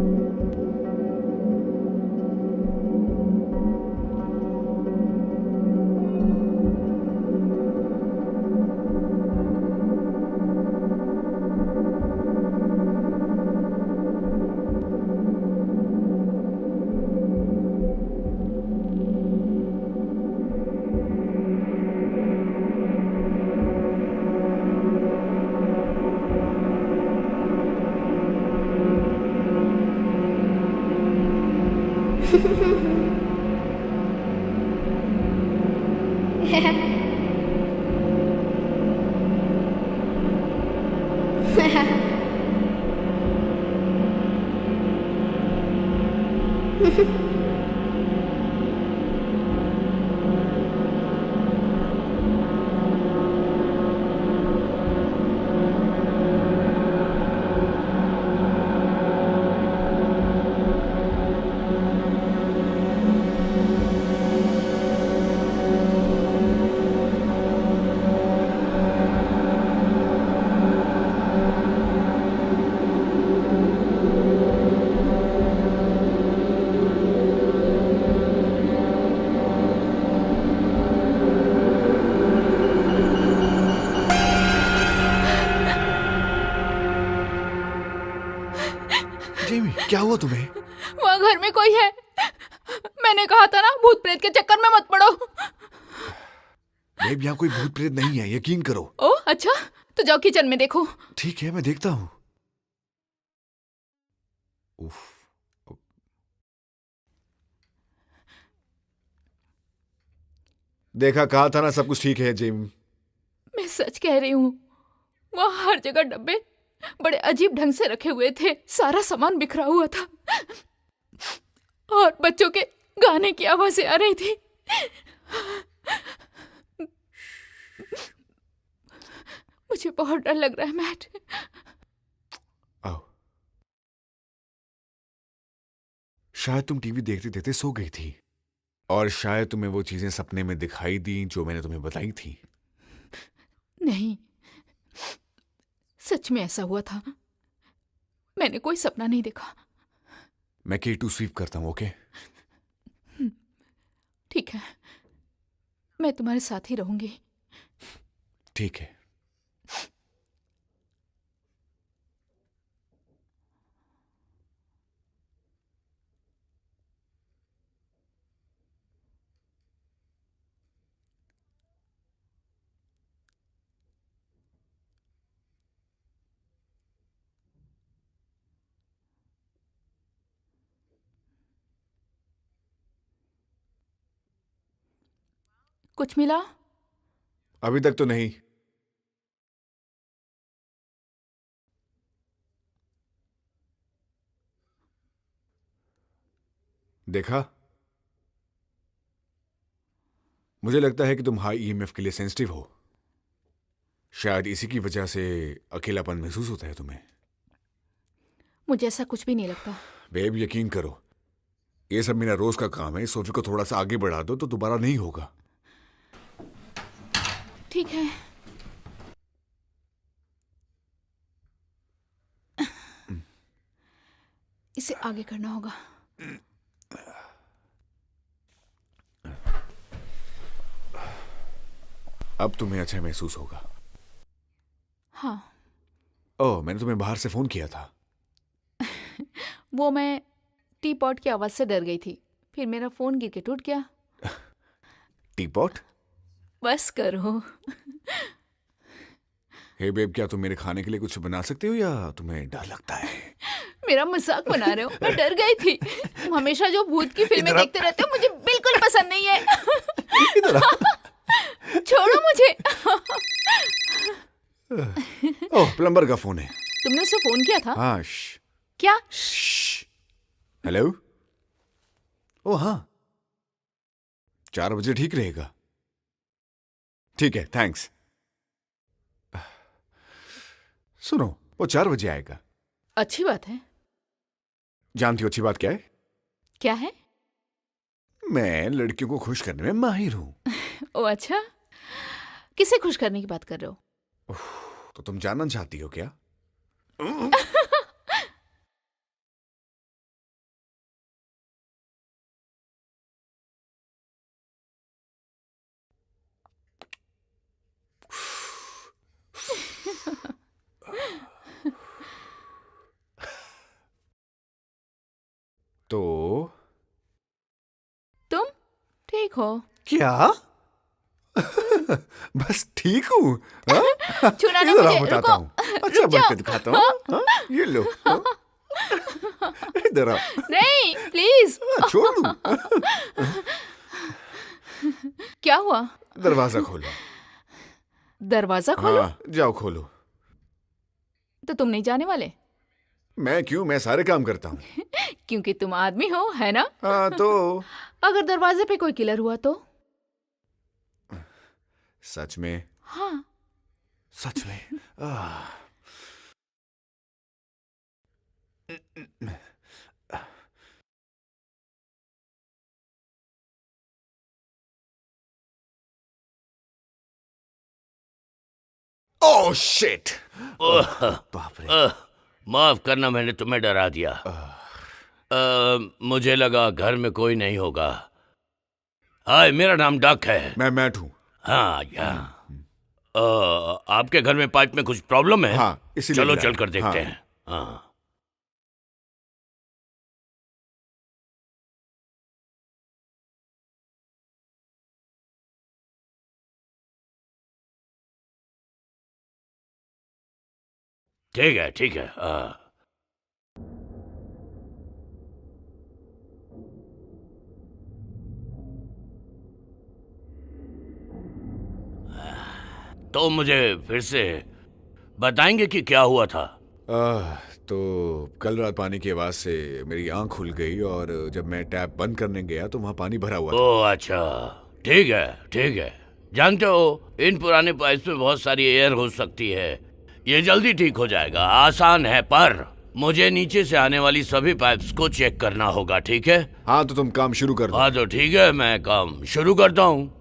Speaker 5: क्या हुआ तुम्हें?
Speaker 4: वहाँ घर में कोई है। मैंने कहा था ना, भूत प्रेत के चक्कर में मत पड़ो।
Speaker 5: बेब, यहाँ कोई भूत प्रेत नहीं है, यकीन करो।
Speaker 4: ओह अच्छा, तो जाओ किचन में देखो।
Speaker 5: ठीक है, मैं देखता हूँ। उफ। देखा, कहा था ना सब कुछ ठीक है जिम।
Speaker 4: मैं सच कह रही हूँ, वहाँ हर जगह डब्बे बड़े अजीब ढंग से रखे हुए थे, सारा सामान बिखरा हुआ था और बच्चों के गाने की आवाजें आ रही थी। मुझे बहुत डर लग रहा है मैट।
Speaker 5: आओ। शायद तुम टीवी देखते देखते सो गई थी और शायद तुम्हें वो चीजें सपने में दिखाई दी जो मैंने तुम्हें बताई थी।
Speaker 4: नहीं, सच में ऐसा हुआ था। मैंने कोई सपना नहीं देखा।
Speaker 5: मैं K2 स्वीप करता हूँ, ओके?
Speaker 4: ठीक है, मैं तुम्हारे साथ ही रहूंगी।
Speaker 5: ठीक है।
Speaker 4: कुछ मिला?
Speaker 5: अभी तक तो नहीं। देखा, मुझे लगता है कि तुम हाई ईएमएफ के लिए सेंसिटिव हो। शायद इसी की वजह से अकेलापन महसूस होता है तुम्हें।
Speaker 4: मुझे ऐसा कुछ भी नहीं लगता।
Speaker 5: बेब, यकीन करो, ये सब मेरा रोज का काम है। सोफे को थोड़ा सा आगे बढ़ा दो तो दोबारा नहीं होगा।
Speaker 4: ठीक है। इसे आगे करना होगा।
Speaker 5: अब तुम्हें अच्छा महसूस होगा।
Speaker 4: हाँ।
Speaker 5: ओह, मैंने तुम्हें बाहर से फोन किया था।
Speaker 4: वो मैं टी पॉट की आवाज से डर गई थी, फिर मेरा फोन गिर के टूट गया।
Speaker 5: T pot?
Speaker 4: बस करो।
Speaker 5: हे बेब, क्या तुम मेरे खाने के लिए कुछ बना सकती हो या तुम्हें डर लगता है?
Speaker 4: मेरा मजाक बना रहे हो? मैं डर गई थी। तुम हमेशा जो भूत की फिल्में देखते रहते हो, मुझे बिल्कुल पसंद नहीं है।
Speaker 5: इधर आ।
Speaker 4: छोड़ो मुझे।
Speaker 5: ओह, प्लम्बर का फोन है।
Speaker 4: तुमने उसे फोन किया था?
Speaker 5: हाँ।
Speaker 4: क्या?
Speaker 5: हेलो। ओह हाँ, 4 बजे ठीक रहेगा। ठीक है, थैंक्स। सुनो, वो 4 बजे आएगा।
Speaker 4: अच्छी बात है।
Speaker 5: जानती हो अच्छी बात क्या है?
Speaker 4: क्या है?
Speaker 5: मैं लड़कियों को खुश करने में माहिर हूं।
Speaker 4: ओ अच्छा, किसे खुश करने की बात कर रहे हो?
Speaker 5: तो तुम जानना चाहती हो क्या? तो
Speaker 4: तुम ठीक हो?
Speaker 5: क्या? बस ठीक हूँ।
Speaker 4: छूना नहीं
Speaker 5: इधर आओ,
Speaker 4: मुझे,
Speaker 5: बताता
Speaker 4: रुको।
Speaker 5: हूँ। अच्छा, बढ़ के दिखाता हूँ। हाँ? ये लो। हाँ? इधर आओ।
Speaker 4: नहीं प्लीज।
Speaker 5: छोड़ दूँ?
Speaker 4: क्या हुआ?
Speaker 5: दरवाजा खोलो।
Speaker 4: दरवाजा खोलो?
Speaker 5: हाँ, जाओ खोलो।
Speaker 4: तो तुम नहीं जाने वाले?
Speaker 5: मैं क्यों? मैं सारे काम करता हूँ।
Speaker 4: क्योंकि तुम आदमी हो, है ना?
Speaker 5: हाँ तो
Speaker 4: अगर दरवाजे पे कोई किलर हुआ तो?
Speaker 5: सच में?
Speaker 4: हाँ।
Speaker 5: सच में? Oh shit! बाप रे।
Speaker 3: माफ करना, मैंने तुम्हें डरा दिया। मुझे लगा घर में कोई नहीं होगा। हाय, मेरा नाम डक है।
Speaker 5: मैं मैट हूँ।
Speaker 3: हाँ, आपके घर में पाइप में कुछ प्रॉब्लम है?
Speaker 5: हाँ, इसीलिए
Speaker 3: चलो
Speaker 5: गिरा है।
Speaker 3: चल कर देखते
Speaker 5: हाँ।
Speaker 3: हैं। हाँ। ठीक है, ठीक है। तो मुझे फिर से बताएंगे कि क्या हुआ था?
Speaker 5: तो कल रात पानी की आवाज से मेरी आंख खुल गई और जब मैं टैप बंद करने गया तो वहां पानी भरा हुआ था।
Speaker 3: ओह अच्छा, ठीक है, ठीक है। जानते हो, इन पुराने पाइप्स में बहुत सारी एयर हो सकती है। ये जल्दी ठीक हो जाएगा, आसान है, पर मुझे नीचे से आने वाली सभी पाइप्स को चेक करना होगा, ठीक है?
Speaker 5: हाँ, तो तुम काम शुरू कर दो।
Speaker 3: हाँ तो ठीक है, मैं काम शुरू करता हूँ।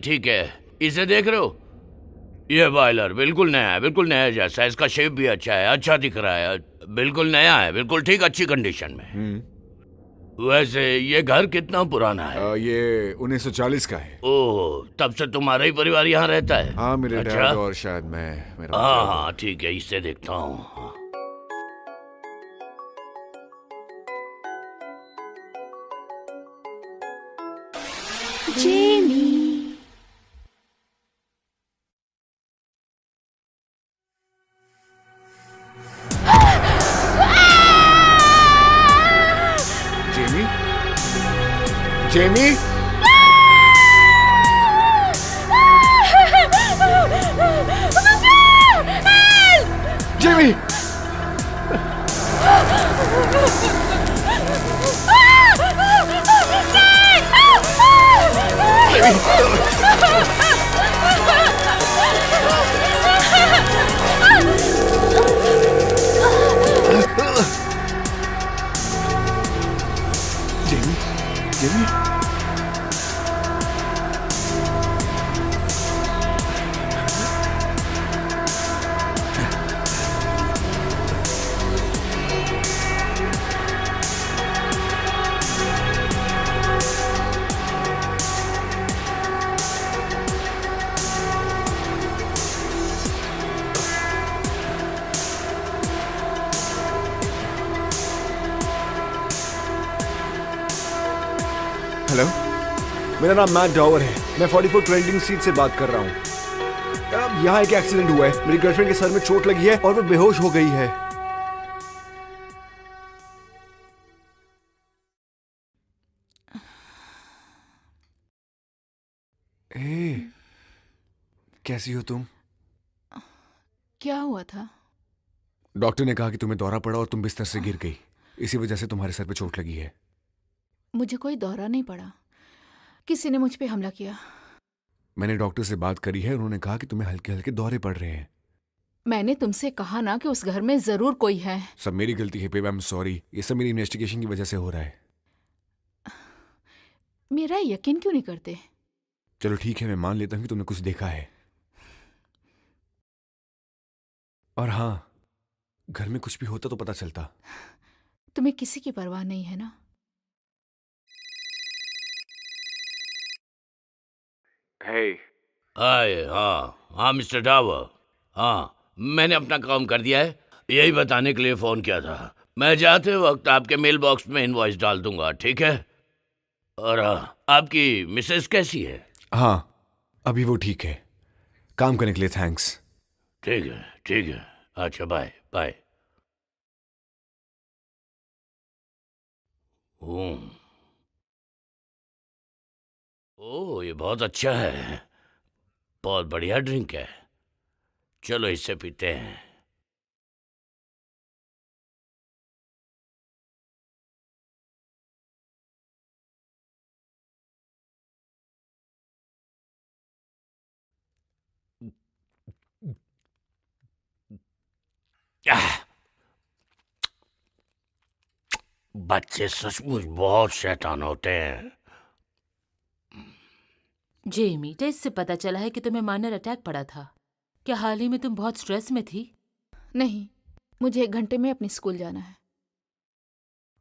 Speaker 3: ठीक है, इसे देख रहे हो? ये बॉयलर बिल्कुल नया है, बिल्कुल नया जैसा। इसका शेप भी अच्छा है, अच्छा दिख रहा है, बिल्कुल नया है, बिल्कुल ठीक, अच्छी कंडीशन में। वैसे ये घर कितना पुराना है?
Speaker 5: ये 1940 का है।
Speaker 3: ओह, तब से तुम्हारा ही परिवार यहाँ रहता है?
Speaker 5: हाँ, मेरे
Speaker 3: अच्छा?
Speaker 5: डैड और शायद मेरा।
Speaker 3: हाँ हाँ, ठीक है, इसे देखता हूँ।
Speaker 4: Jamie.
Speaker 5: Jamie, Jamie, Jamie, Jamie, Jamie. Hello, मेरा नाम मैट डॉवर है। मैं 44 ट्रेंडिंग स्ट्रीट से बात कर रहा हूँ। अब यहाँ एक एक्सीडेंट हुआ है। मेरी गर्लफ्रेंड के सर में चोट लगी है और वो बेहोश हो गई है। कैसी हो तुम?
Speaker 4: क्या हुआ था?
Speaker 5: डॉक्टर ने कहा कि तुम्हें दौरा पड़ा और तुम बिस्तर से गिर गई। इसी वजह से तुम्हारे सर पे चोट लगी है।
Speaker 4: मुझे कोई दौरा नहीं पड़ा, किसी ने मुझ पे हमला किया।
Speaker 5: मैंने डॉक्टर से बात करी है, उन्होंने कहा कि तुम्हें हल्के हल्के दौरे पड़ रहे हैं।
Speaker 4: मैंने तुमसे कहा ना कि उस घर में जरूर कोई है।
Speaker 5: सब मेरी गलती है बेबी, आई एम सॉरी। ये सब मेरी इन्वेस्टिगेशन की वजह से हो रहा है।
Speaker 4: मेरा यकीन क्यों नहीं करते?
Speaker 5: चलो ठीक है, मैं मान लेता हूँ कि तुमने कुछ देखा है। और हाँ, घर में कुछ भी होता तो पता चलता।
Speaker 4: तुम्हें किसी की परवाह नहीं है ना?
Speaker 8: Hey,
Speaker 3: हाय, हाँ हाँ मिस्टर डावर। हाँ, मैंने अपना काम कर दिया है, यही बताने के लिए फोन किया था। मैं जाते वक्त आपके मेल बॉक्स में इनवॉइस डाल दूंगा, ठीक है? और आपकी मिसेस कैसी है?
Speaker 5: हाँ, अभी वो ठीक है। काम करने के लिए थैंक्स।
Speaker 3: ठीक है, ठीक है। अच्छा, बाय बाय। ओह, ये बहुत अच्छा है, बहुत बढ़िया ड्रिंक है। चलो इससे पीते हैं। आह, बच्चे सचमुच बहुत शैतान होते हैं।
Speaker 1: जेमी, टेस्ट से पता चला है कि तुम्हें माइनर अटैक पड़ा था। क्या हाल ही में तुम बहुत स्ट्रेस में थी?
Speaker 4: नहीं, मुझे 1 घंटे में अपने स्कूल जाना है।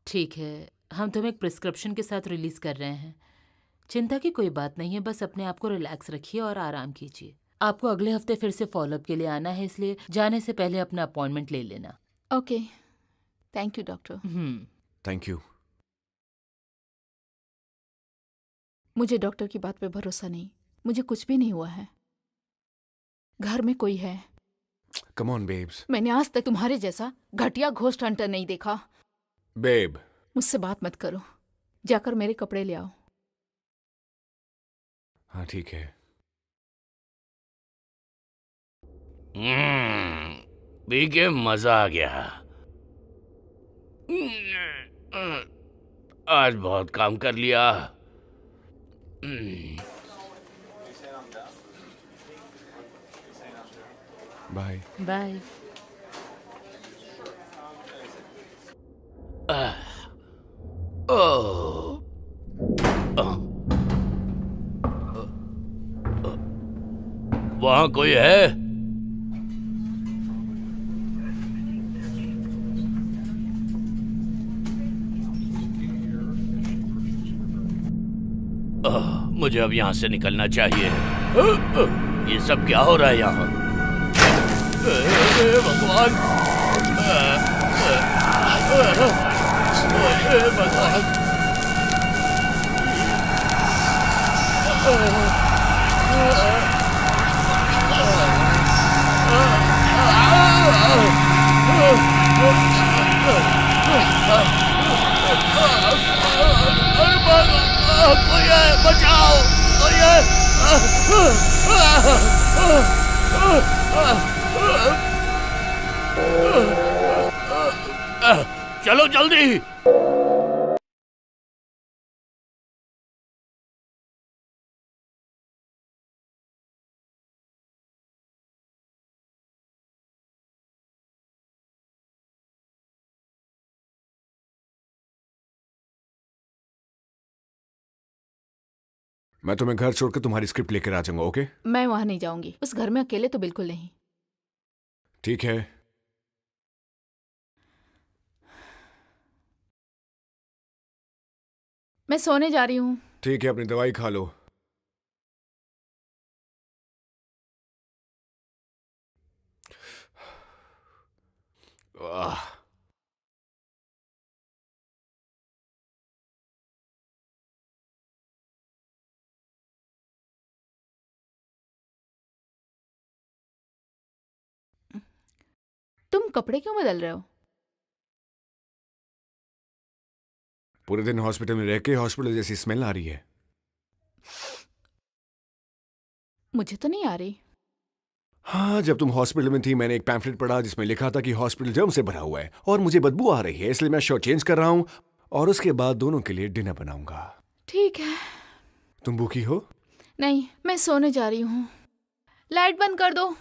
Speaker 1: ठीक है, हम तुम्हें एक प्रिस्क्रिप्शन के साथ रिलीज कर रहे हैं। चिंता की कोई बात नहीं है, बस अपने आप को रिलैक्स रखिए और आराम कीजिए। आपको अगले हफ्ते फिर से फॉलोअप के लिए आना है, इसलिए जाने से पहले अपना अपॉइंटमेंट ले लेना।
Speaker 4: Okay. Thank you doctor.
Speaker 5: Thank you.
Speaker 4: मुझे डॉक्टर की बात पे भरोसा नहीं। मुझे कुछ भी नहीं हुआ है। घर में कोई है।
Speaker 5: Come on babes.
Speaker 4: मैंने आज तक तुम्हारे जैसा घटिया घोस्ट हंटर नहीं देखा।
Speaker 5: बेब,
Speaker 4: मुझसे बात मत करो। जाकर मेरे कपड़े ले आओ।
Speaker 5: हाँ ठीक है।
Speaker 3: पी के मजा आ गया। आज बहुत काम कर लिया।
Speaker 5: Bye
Speaker 1: bye.
Speaker 3: वहाँ कोई है? मुझे अब यहाँ से निकलना चाहिए। ये सब क्या हो रहा है यहाँ? भगवान, भगवान। कोई है, बचाओ, कोई है। चलो जल्दी।
Speaker 5: मैं तुम्हें घर छोड़कर तुम्हारी स्क्रिप्ट लेकर आ जाऊंगा, ओके?
Speaker 4: मैं वहां नहीं जाऊंगी। उस घर में अकेले तो बिल्कुल नहीं।
Speaker 5: ठीक है।
Speaker 4: मैं सोने जा रही हूँ।
Speaker 5: ठीक है, अपनी दवाई खा लो।
Speaker 4: तुम कपड़े क्यों बदल रहे हो?
Speaker 5: पूरे दिन हॉस्पिटल में रह के हॉस्पिटल जैसी स्मेल आ रही है।
Speaker 4: मुझे तो नहीं आ रही।
Speaker 5: हाँ, जब तुम हॉस्पिटल में थी मैंने एक पैम्फलेट पढ़ा जिसमें लिखा था कि हॉस्पिटल जर्म से भरा हुआ है और मुझे बदबू आ रही है, इसलिए मैं शर्ट चेंज कर रहा हूँ और उसके बाद दोनों के लिए डिनर बनाऊंगा।
Speaker 4: ठीक है।
Speaker 5: तुम भूखी हो?
Speaker 4: नहीं, मैं सोने जा रही हूँ। लाइट बंद कर दो।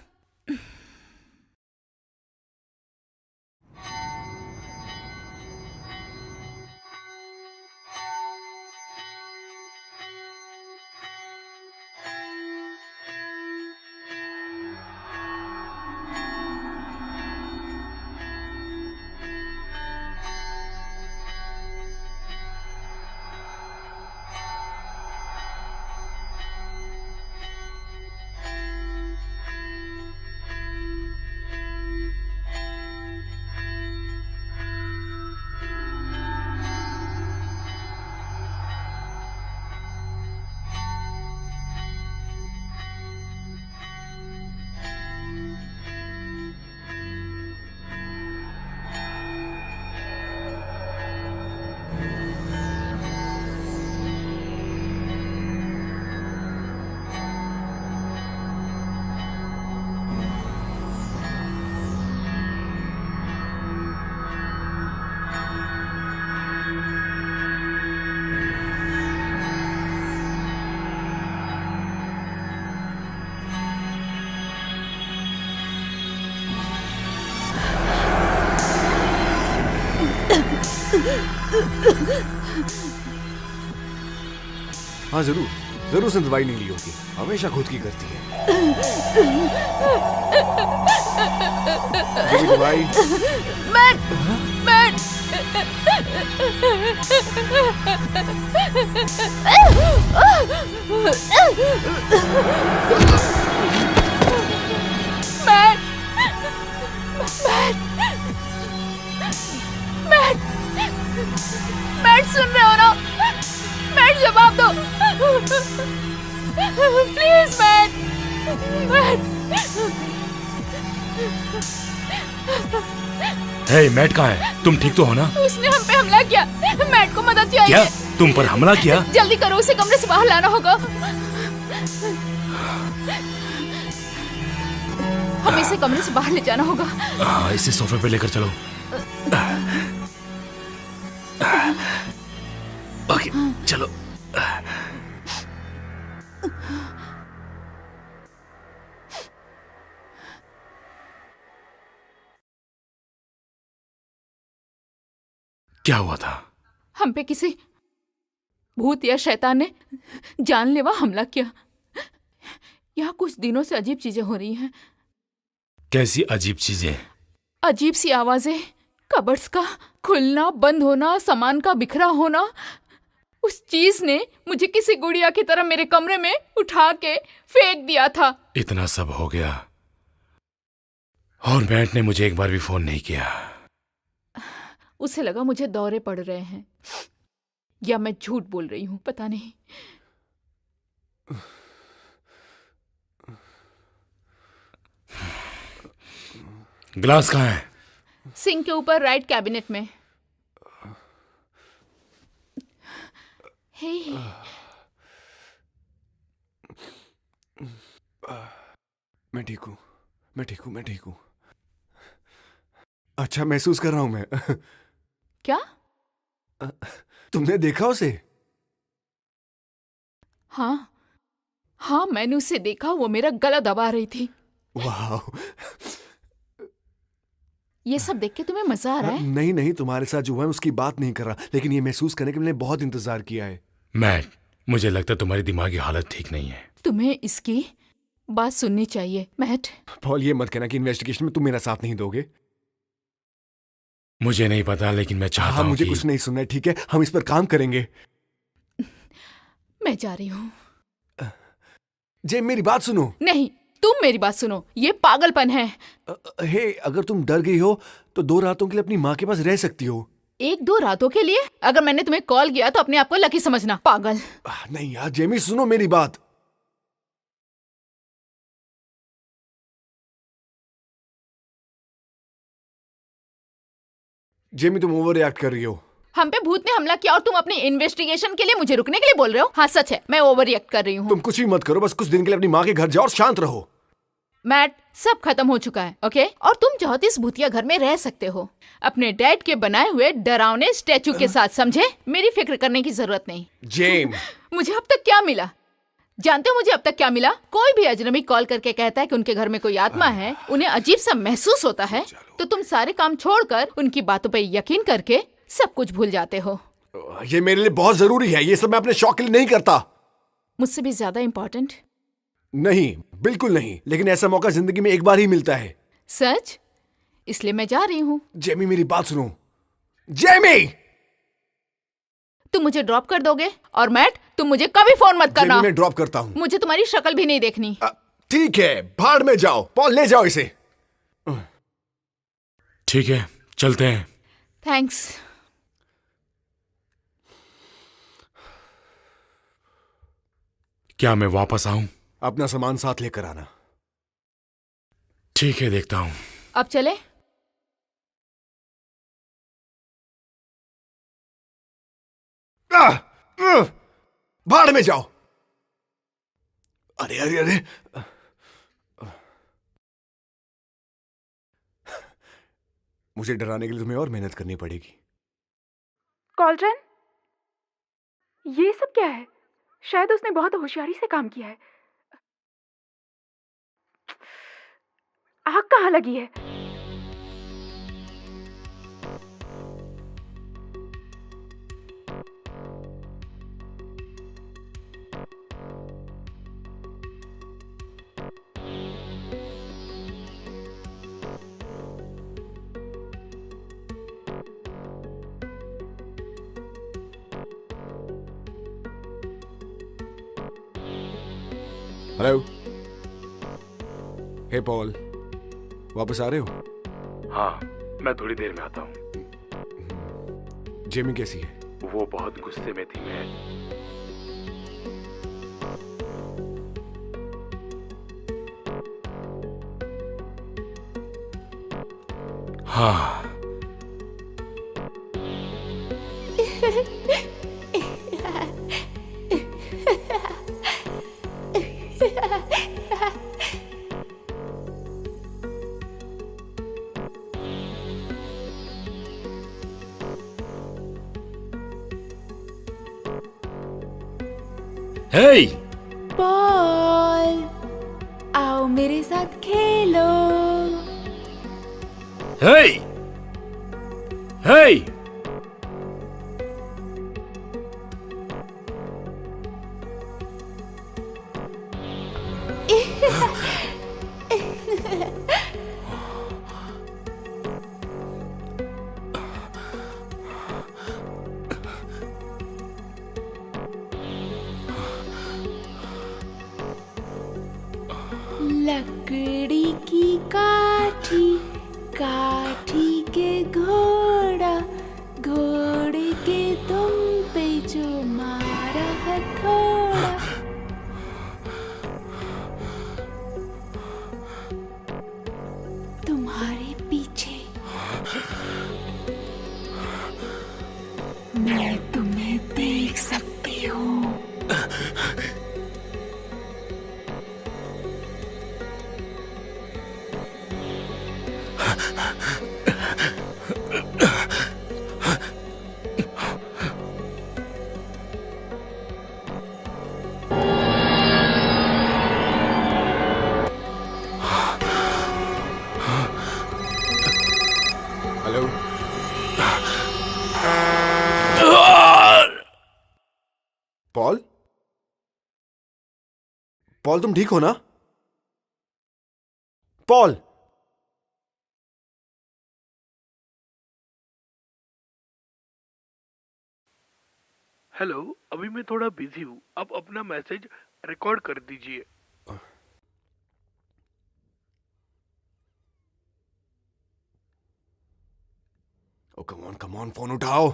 Speaker 5: हाँ जरूर, जरूर उसने दवाई नहीं ली होगी। हमेशा खुद की करती है। ये भी दवाई।
Speaker 2: हे, मैट कहाँ है? तुम ठीक तो हो ना?
Speaker 4: उसने हम पे हमला किया। मैट को मदद चाहिए।
Speaker 2: क्या? तुम पर हमला किया?
Speaker 4: जल्दी करो, उसे कमरे से बाहर लाना होगा। हमें इसे कमरे से बाहर ले जाना होगा।
Speaker 2: हाँ, इसे सोफे पे लेकर चलो। ओके, चलो। क्या हुआ था?
Speaker 4: हम पे किसी भूत या शैतान ने जानलेवा हमला किया। यहाँ कुछ दिनों से अजीब चीजें हो रही हैं।
Speaker 2: कैसी अजीब चीजें?
Speaker 4: अजीब सी आवाजें, कबर्ड्स का खुलना बंद होना, सामान का बिखरा होना। उस चीज ने मुझे किसी गुड़िया की तरह मेरे कमरे में उठा के फेंक दिया था।
Speaker 2: इतना सब हो गया और मैट ने मुझे एक बार भी फोन नहीं किया।
Speaker 4: उसे लगा मुझे दौरे पड़ रहे हैं या मैं झूठ बोल रही हूँ, पता नहीं।
Speaker 2: ग्लास कहाँ है?
Speaker 4: सिंक के ऊपर राइट कैबिनेट में। हे
Speaker 5: मैं ठीक हूँ, मैं ठीक हूँ, मैं ठीक हूँ। अच्छा महसूस कर रहा हूं मैं।
Speaker 4: क्या?
Speaker 5: तुमने देखा उसे?
Speaker 4: हाँ हाँ, मैंने उसे देखा। वो मेरा गला दबा रही थी।
Speaker 5: वाह।
Speaker 4: ये सब देख के तुम्हें मजा आ रहा है?
Speaker 5: नहीं नहीं, तुम्हारे साथ जो हुआ है उसकी बात नहीं कर रहा, लेकिन ये महसूस करने के लिए मैंने बहुत इंतजार किया है।
Speaker 2: मैट, मुझे लगता है तुम्हारी दिमागी हालत ठीक नहीं है।
Speaker 4: तुम्हें इसकी बात सुननी चाहिए। मैट,
Speaker 5: पॉल, ये मत कहना कि इन्वेस्टिगेशन में तुम मेरा साथ नहीं दोगे।
Speaker 2: मुझे नहीं पता, लेकिन मैं चाहता हूँ
Speaker 5: मुझे
Speaker 2: कि...
Speaker 5: कुछ नहीं सुनना है, ठीक है? हम इस पर काम करेंगे।
Speaker 4: मैं जा रही हूँ।
Speaker 5: जे, मेरी बात सुनो।
Speaker 4: नहीं, तुम मेरी बात सुनो। ये पागलपन है।
Speaker 5: हे, अगर तुम डर गई हो तो 2 रातों के लिए अपनी माँ के पास रह सकती हो।
Speaker 4: 1-2 रातों के लिए? अगर मैंने तुम्हें कॉल किया तो अपने आप को लकी समझना, पागल।
Speaker 5: नहीं यार जेमी, सुनो मेरी बात। जेमी, तुम ओवर रिएक्ट कर रही हो।
Speaker 4: हम पे भूत ने हमला किया और तुम अपनी इन्वेस्टिगेशन के लिए मुझे रुकने के लिए बोल रहे हो? हाँ सच है, मैं ओवर रिएक्ट कर रही हूँ।
Speaker 5: तुम कुछ भी मत करो, बस कुछ दिन के लिए अपनी माँ के घर जाओ और शांत रहो।
Speaker 4: मैट, सब खत्म हो चुका है, ओके? और तुम चाहो तो इस भूतिया घर में रह सकते हो, अपने डैड के बनाए हुए डरावने स्टैचू के साथ, समझे? मेरी फिक्र करने की जरूरत नहीं।
Speaker 5: जेम,
Speaker 4: मुझे अब तक क्या मिला? जानते हो मुझे अब तक क्या मिला? कोई भी अजनबी कॉल करके कहता है कि उनके घर में कोई आत्मा है, उन्हें अजीब सा महसूस होता है, तो तुम सारे काम छोड़कर उनकी बातों पर यकीन करके सब कुछ भूल जाते हो।
Speaker 5: ये मेरे लिए बहुत जरूरी है। ये सब मैं अपने शौक के लिए नहीं करता।
Speaker 4: मुझसे भी ज्यादा इम्पोर्टेंट?
Speaker 5: नहीं, बिल्कुल नहीं, लेकिन ऐसा मौका जिंदगी में एक बार ही मिलता है।
Speaker 4: सच? इसलिए मैं जा रही हूँ।
Speaker 5: जेमी, मेरी बात सुनो। जेमी!
Speaker 4: तुम मुझे ड्रॉप कर दोगे? और मैट, तुम मुझे कभी फोन मत करना।
Speaker 5: जेमी, मैं ड्रॉप करता हूँ।
Speaker 4: मुझे तुम्हारी शक्ल भी नहीं देखनी।
Speaker 5: ठीक है, भाड़ में जाओ। पॉल, ले जाओ इसे।
Speaker 2: ठीक है, चलते हैं।
Speaker 4: थैंक्स।
Speaker 2: क्या मैं वापस आऊं?
Speaker 5: अपना सामान साथ लेकर आना।
Speaker 2: ठीक है, देखता हूं।
Speaker 4: अब चले?
Speaker 5: भाड़ में जाओ। अरे अरे अरे, मुझे डराने के लिए तुम्हें और मेहनत करनी पड़ेगी।
Speaker 6: कॉल्ड्रन, ये सब क्या है? शायद उसने बहुत होशियारी से काम किया है। आग कहाँ लगी है?
Speaker 5: हेलो। हे पॉल, वापस आ रहे हो?
Speaker 2: हाँ, मैं थोड़ी देर में आता हूँ।
Speaker 5: जेमी कैसी है?
Speaker 2: वो बहुत गुस्से में थी। मैं हाँ। हे!
Speaker 6: पॉल, आओ मेरे साथ खेलो।
Speaker 2: हे! हे!
Speaker 6: लकड़ी की काठी, काठी के घोड़ा, घोड़े के तुम पे जो मारा हथौड़ा। तुम्हारे पीछे मैं तुम्हें देख सकती हूँ।
Speaker 5: हेलो। पॉल, पॉल तुम ठीक हो ना? पॉल,
Speaker 9: हेलो, अभी मैं थोड़ा बिजी हूँ। आप अपना मैसेज रिकॉर्ड कर दीजिए।
Speaker 5: ओ कम ऑन, फोन उठाओ।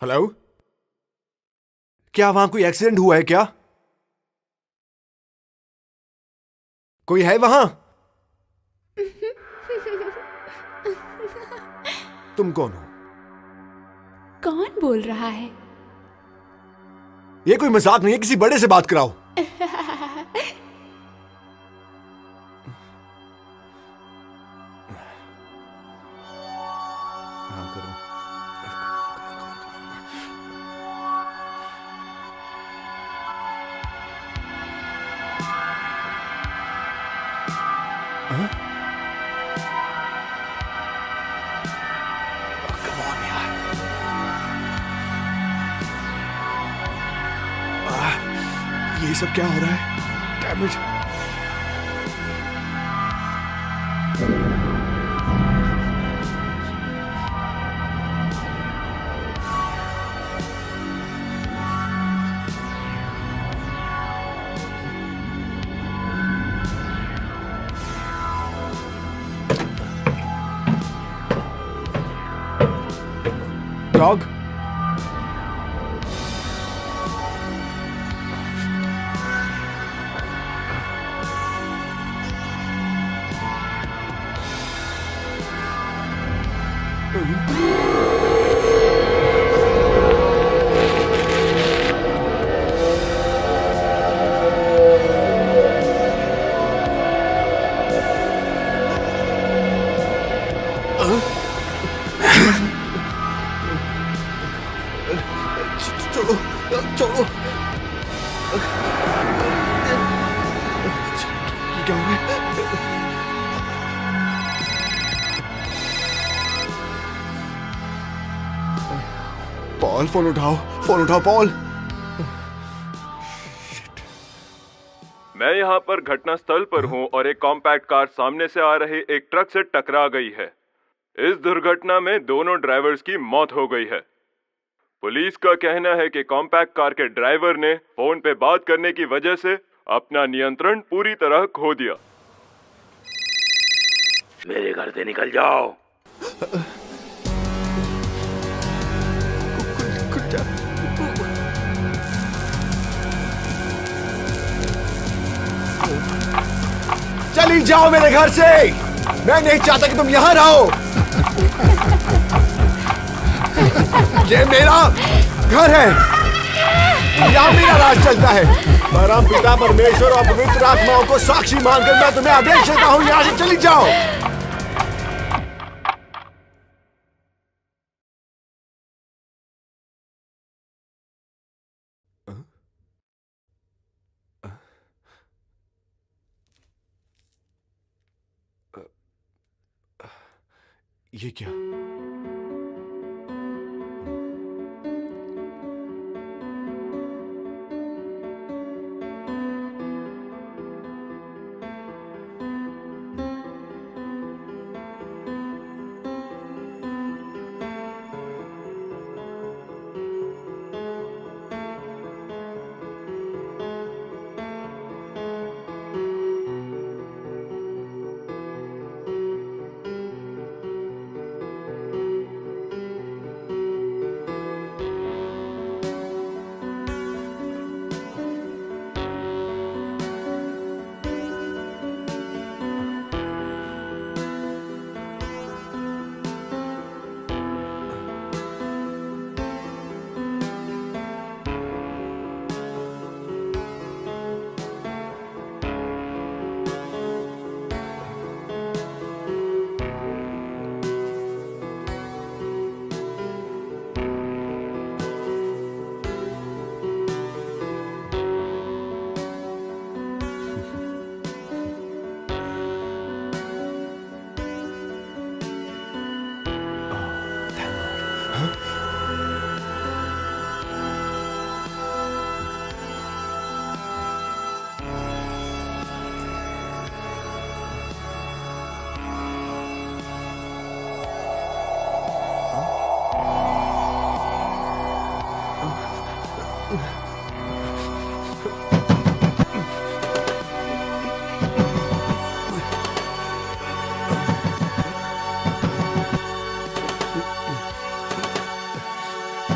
Speaker 5: हेलो, क्या वहां कोई एक्सीडेंट हुआ है क्या? कोई है वहां? तुम कौन हो?
Speaker 6: कौन बोल रहा है?
Speaker 5: ये कोई मजाक नहीं है, किसी बड़े से बात कराओ। ये सब क्या हो रहा है? Damn it. डॉग, छोड़ो छोड़ो। क्या हो रहा है? पॉल, फोन उठाओ पॉल।
Speaker 8: मैं यहाँ पर घटनास्थल पर हूँ और एक कॉम्पैक्ट कार सामने से आ रहे एक ट्रक से टकरा गई है। इस दुर्घटना में दोनों ड्राइवर्स की मौत हो गई है। पुलिस का कहना है कि कॉम्पैक्ट कार के ड्राइवर ने फोन पे बात करने की वजह से अपना नियंत्रण पूरी तरह खो दिया।
Speaker 3: मेरे घर से निकल जाओ।
Speaker 5: चली जाओ मेरे घर से। मैं नहीं चाहता कि तुम यहाँ रहो। ये मेरा घर है, यहाँ मेरा राज चलता है। परम पिता परमेश्वर और पवित्र आत्माओं को साक्षी मानकर मैं तुम्हें आदेश देता हूँ, यहाँ से चली जाओ। ये क्या?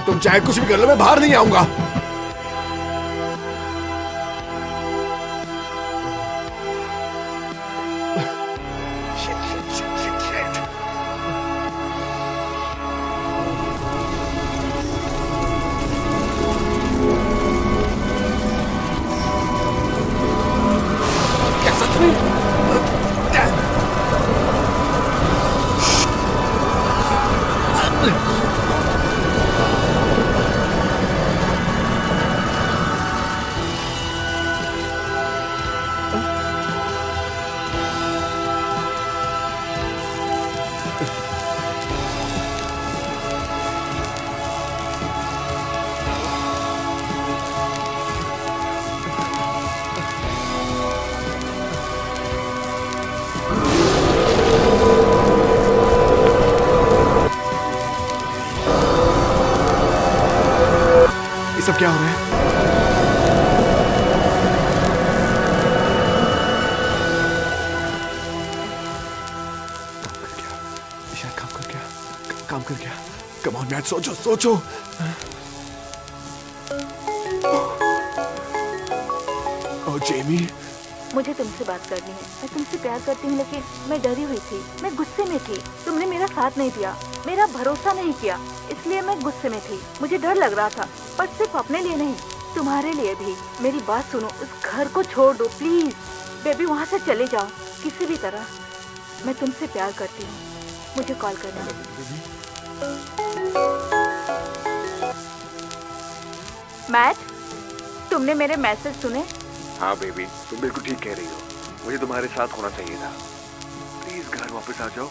Speaker 5: तुम चाहे कुछ भी कर लो, मैं बाहर नहीं आऊंगा। क्या सच में? सब क्या हो रहा है? काम कर गया, काम कर गया। कम ऑन मैट, सोचो सोचो। ओ जेमी,
Speaker 6: मुझे तुमसे बात करनी है। मैं तुमसे प्यार करती हूँ, लेकिन मैं डरी हुई थी, मैं गुस्से में थी। तुमने मेरा साथ नहीं दिया, मेरा भरोसा नहीं किया, इसलिए मैं गुस्से में थी। मुझे डर लग रहा था, पर सिर्फ अपने लिए नहीं, तुम्हारे लिए भी। मेरी बात सुनो, उस घर को छोड़ दो प्लीज। बेबी, वहाँ से चले जाओ किसी भी तरह। मैं तुमसे प्यार करती हूँ, मुझे कॉल करना। मैट, तुमने मेरे मैसेज सुने?
Speaker 5: हाँ बेबी, तुम बिल्कुल ठीक कह रही हो। मुझे तुम्हारे साथ होना चाहिए था। प्लीज घर वापस आ जाओ।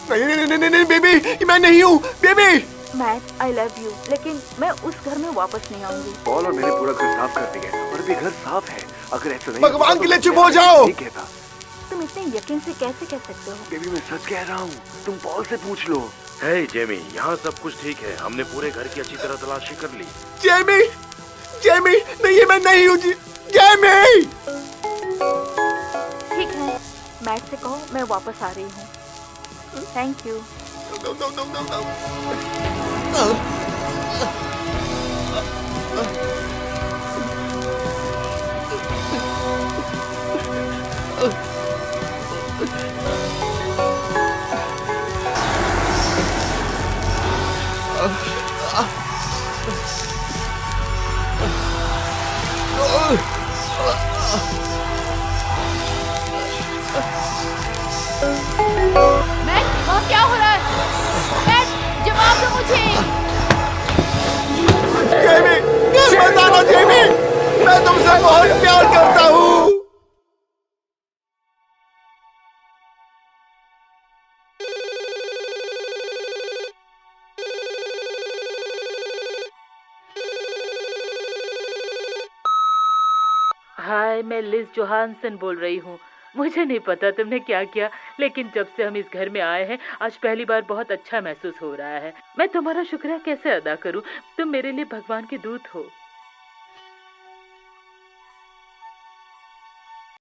Speaker 5: नहीं नहीं नहीं नहीं बेबी, मैं नहीं हूँ baby.
Speaker 6: Matt, I love you, लेकिन मैं उस घर में वापस नहीं आऊंगी।
Speaker 5: पॉल और मैंने पूरा घर साफ कर दिया और अभी घर साफ है। अगर ऐसा नहीं, भगवान के लिए चुप हो जाओ। नहीं कहता।
Speaker 6: तुम इतने यकीन से कैसे कह सकते हो?
Speaker 5: बेबी, मैं सच कह रहा हूँ, तुम पॉल से पूछ लो।
Speaker 2: हे जेमी, यहाँ सब कुछ ठीक है। हमने पूरे घर की अच्छी तरह तलाशी कर ली।
Speaker 5: जेमी, जेमी, नहीं मैं नहीं हूँ। जेमी,
Speaker 6: ठीक है, मैट से कहो मैं वापस आ रही हूँ। Thank you.
Speaker 4: मैट, वहाँ क्या हो रहा है? मैट, जवाब दो मुझे।
Speaker 5: जेमी, बताना जेमी, मैं तुमसे बहुत प्यार करता हूँ।
Speaker 1: हाय, मैं लिज जोहानसन बोल रही हूँ। मुझे नहीं पता तुमने क्या किया, लेकिन जब से हम इस घर में आए हैं आज पहली बार बहुत अच्छा महसूस हो रहा है। मैं तुम्हारा शुक्रिया कैसे अदा करूँ? तुम मेरे लिए भगवान के दूत हो।